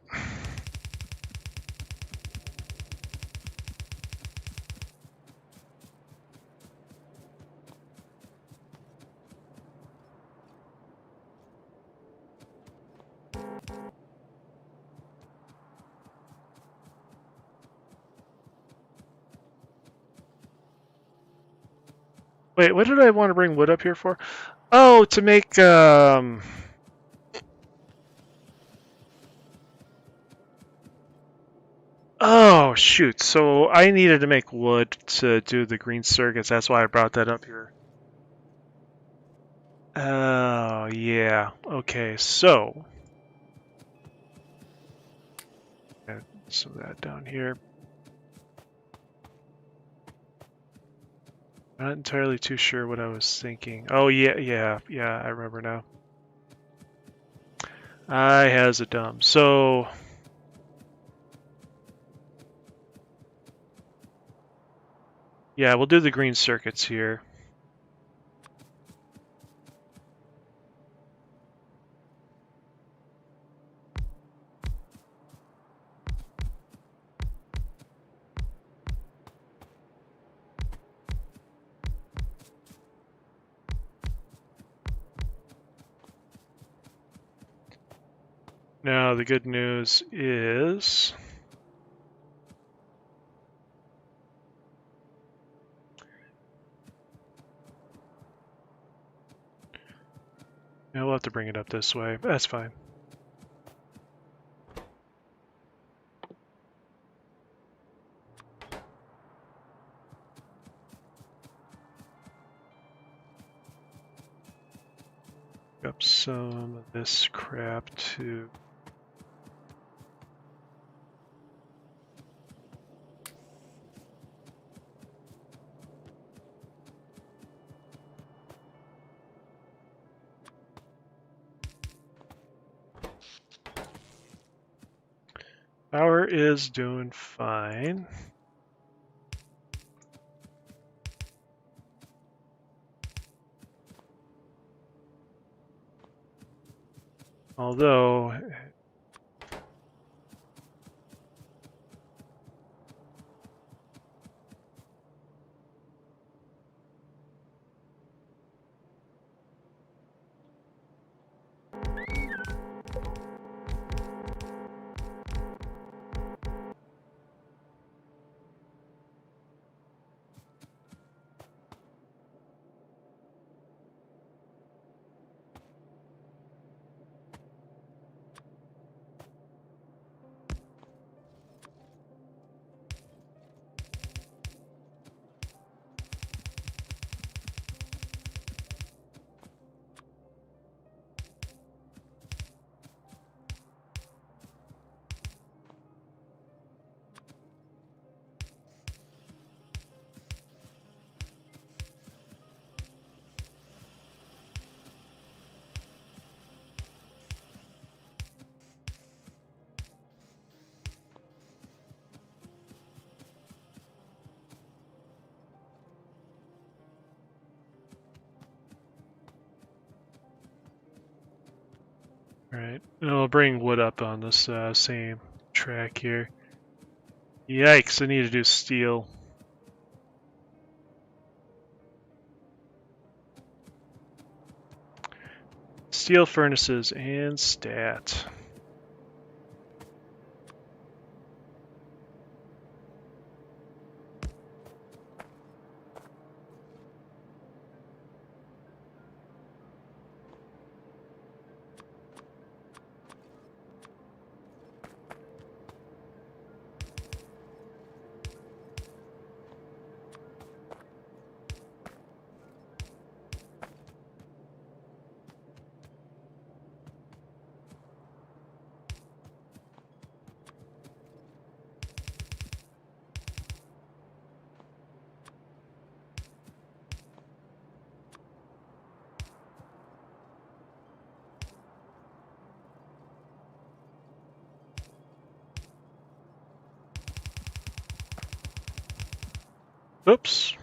Wait, what did I want to bring wood up here for? Oh, to make oh shoot. So I needed to make wood to do the green circuits. That's why I brought that up here. Oh, yeah. Okay, so add some of that down here. Not entirely too sure what I was thinking. Oh, yeah, I remember now. I has a dumb. So yeah, we'll do the green circuits here. Now the good news is yeah, we'll have to bring it up this way. That's fine. Up some of this crap too. Power is doing fine. Although Right, and I'll bring wood up on this same track here. Yikes, I need to do steel. Steel furnaces and stat. Oops.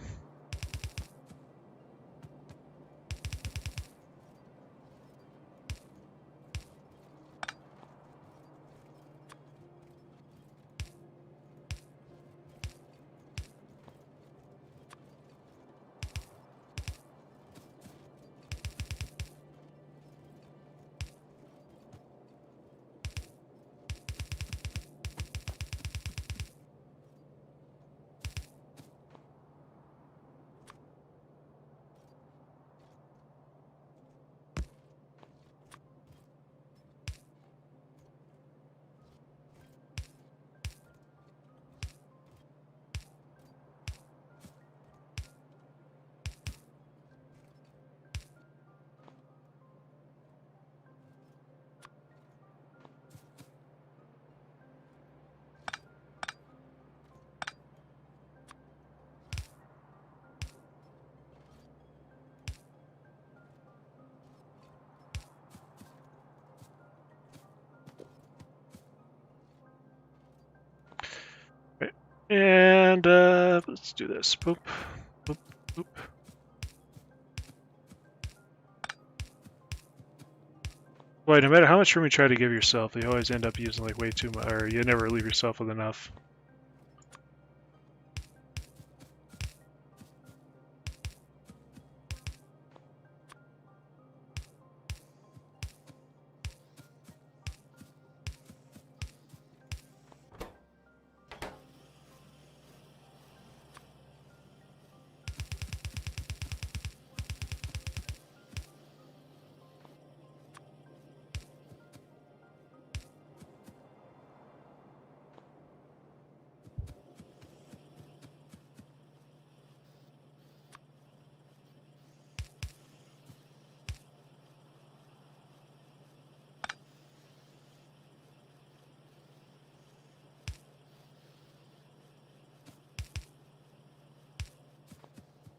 And let's do this. Boop, boop, boop. Boy, no matter how much room you try to give yourself, you always end up using like way too much, or you never leave yourself with enough.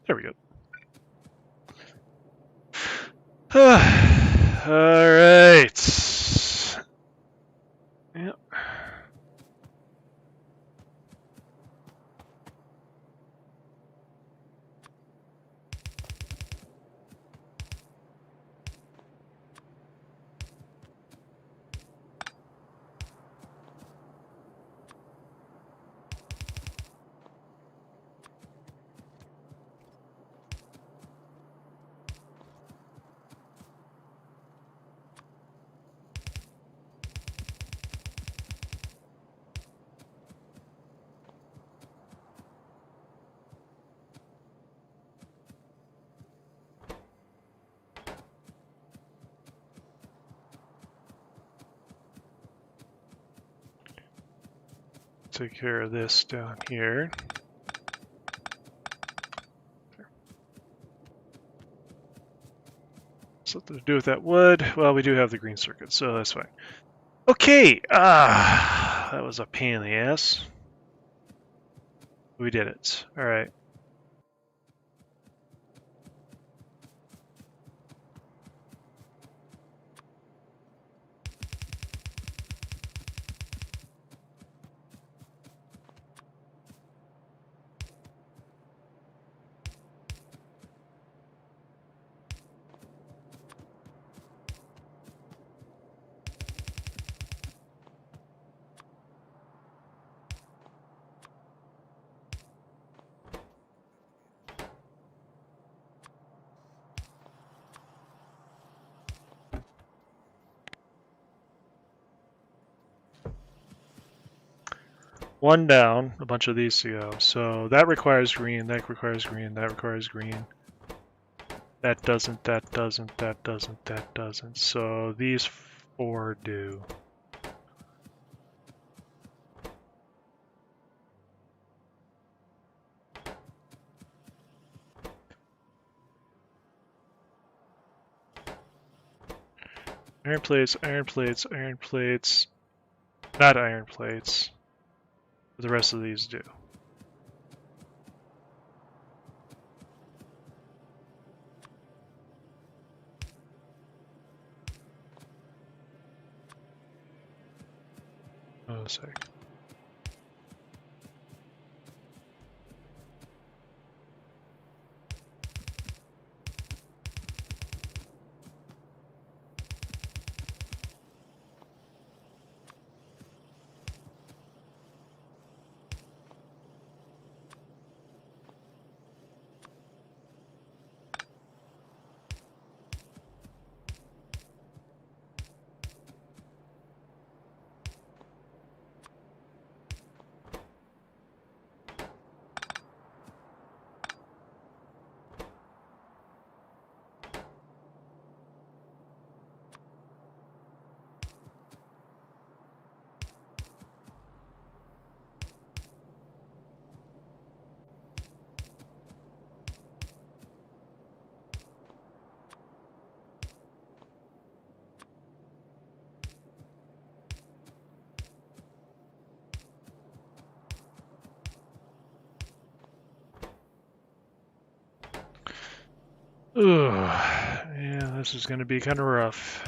There we go. All right. Yep. Take care of this down here. Something to do with that wood. Well, we do have the green circuit, so that's fine. Okay. That was a pain in the ass. We did it. All right. One down, a bunch of these to go. So that requires green, that requires green, that requires green. That doesn't, that doesn't, that doesn't, that doesn't. So these 4 do. Iron plates, iron plates, iron plates. Not iron plates. But the rest of these do. Oh, a sec. Ooh, yeah, this is going to be kind of rough.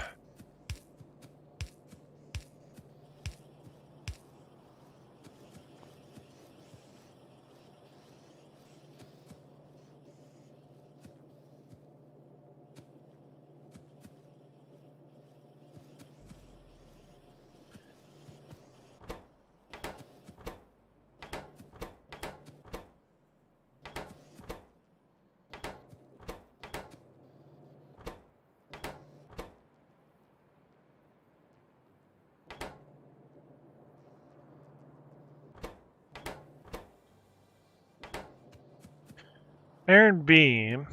Iron beam.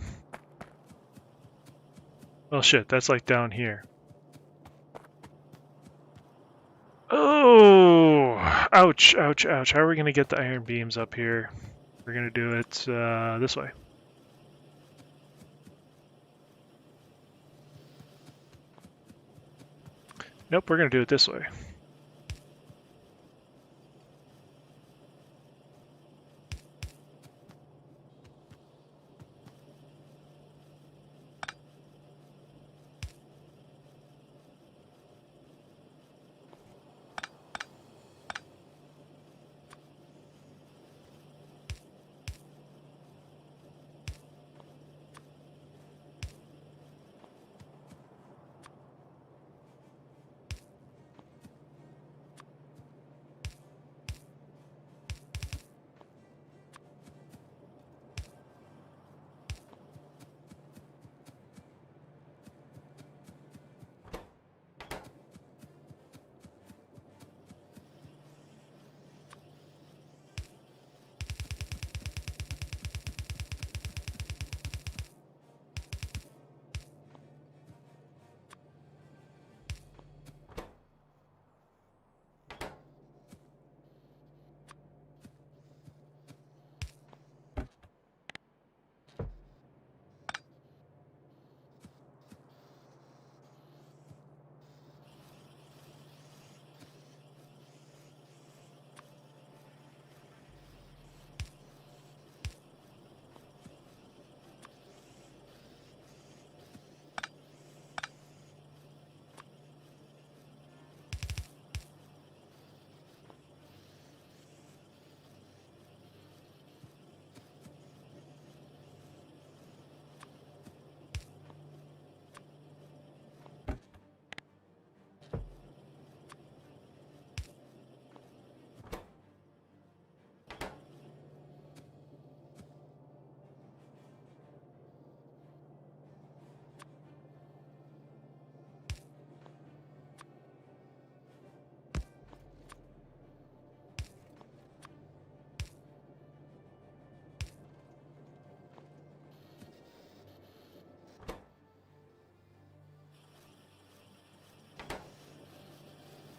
Oh shit, that's like down here. Oh! Ouch, ouch, ouch. How are we going to get the iron beams up here? We're going to do it this way. Nope, we're going to do it this way.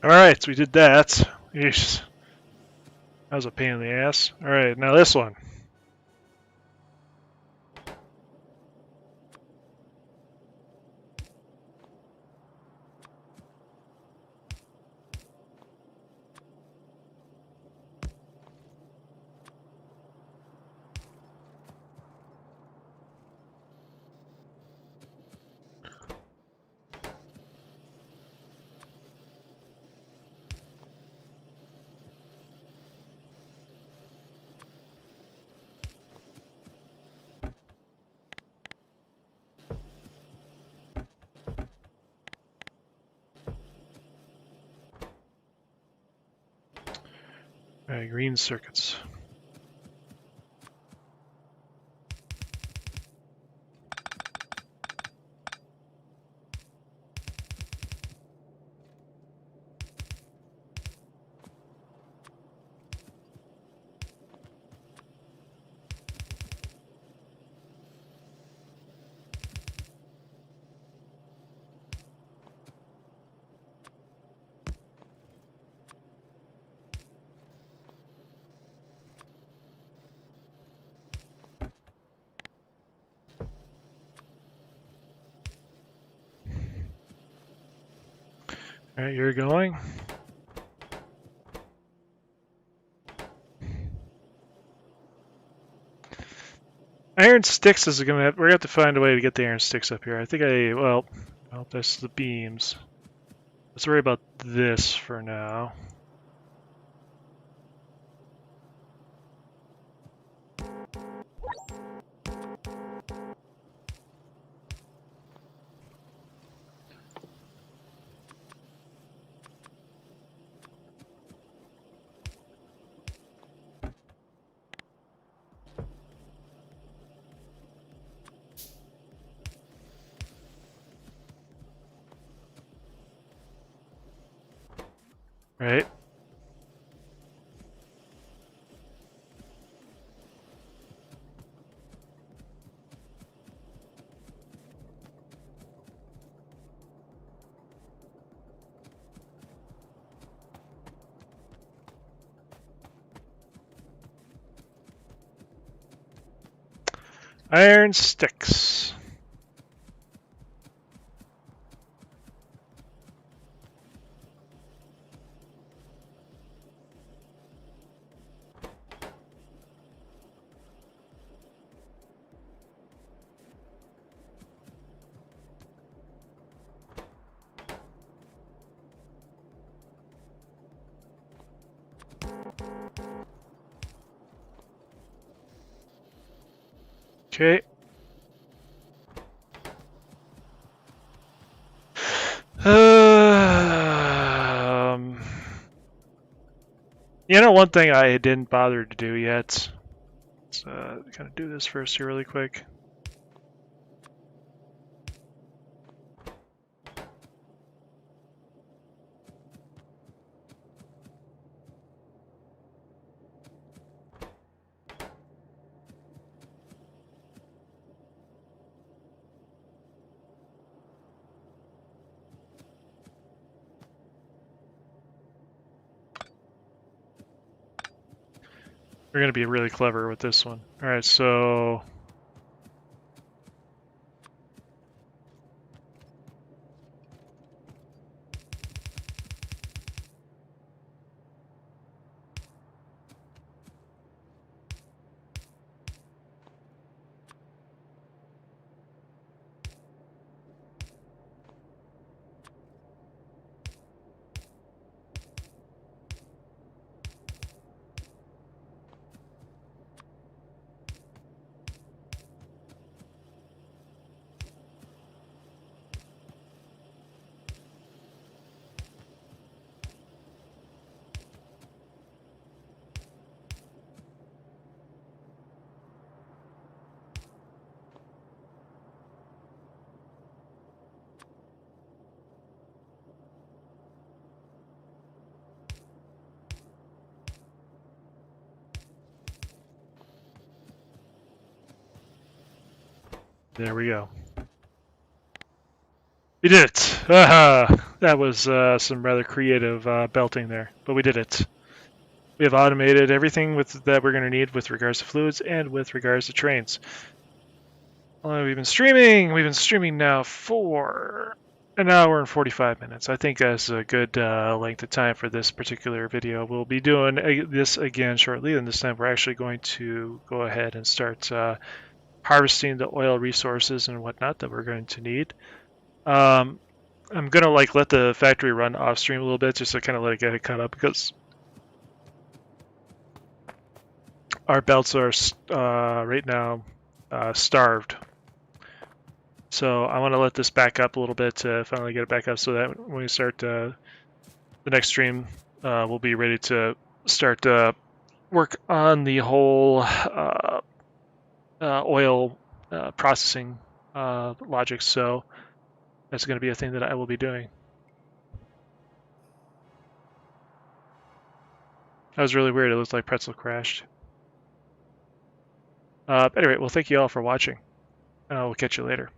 Alright, so we did that. Yeesh. That was a pain in the ass. Alright, now this one. Alright, green circuits. Alright, you're going. Iron sticks is gonna we're gonna have to find a way to get the iron sticks up here. I think well, that's the beams. Let's worry about this for now. Right? Iron sticks. Okay. Um, one thing I didn't bother to do yet. Let's kind of do this first here really quick. We're going to be really clever with this one. All right, so there we go. We did it! That was some rather creative belting there, but we did it. We have automated everything that we're going to need with regards to fluids and with regards to trains. We've been streaming. We've been streaming now for an hour and 45 minutes. I think that's a good length of time for this particular video. We'll be doing this again shortly, and this time we're actually going to go ahead and start harvesting the oil resources and whatnot that we're going to need. I'm gonna let the factory run off stream a little bit just to kind of let it get caught up because our belts are right now starved. So I want to let this back up a little bit to finally get it back up so that when we start the next stream, we'll be ready to start work on the whole oil processing logic. So that's going to be a thing that I will be doing. That was really weird. It looked like Pretzel crashed. Anyway, well, thank you all for watching. We'll catch you later.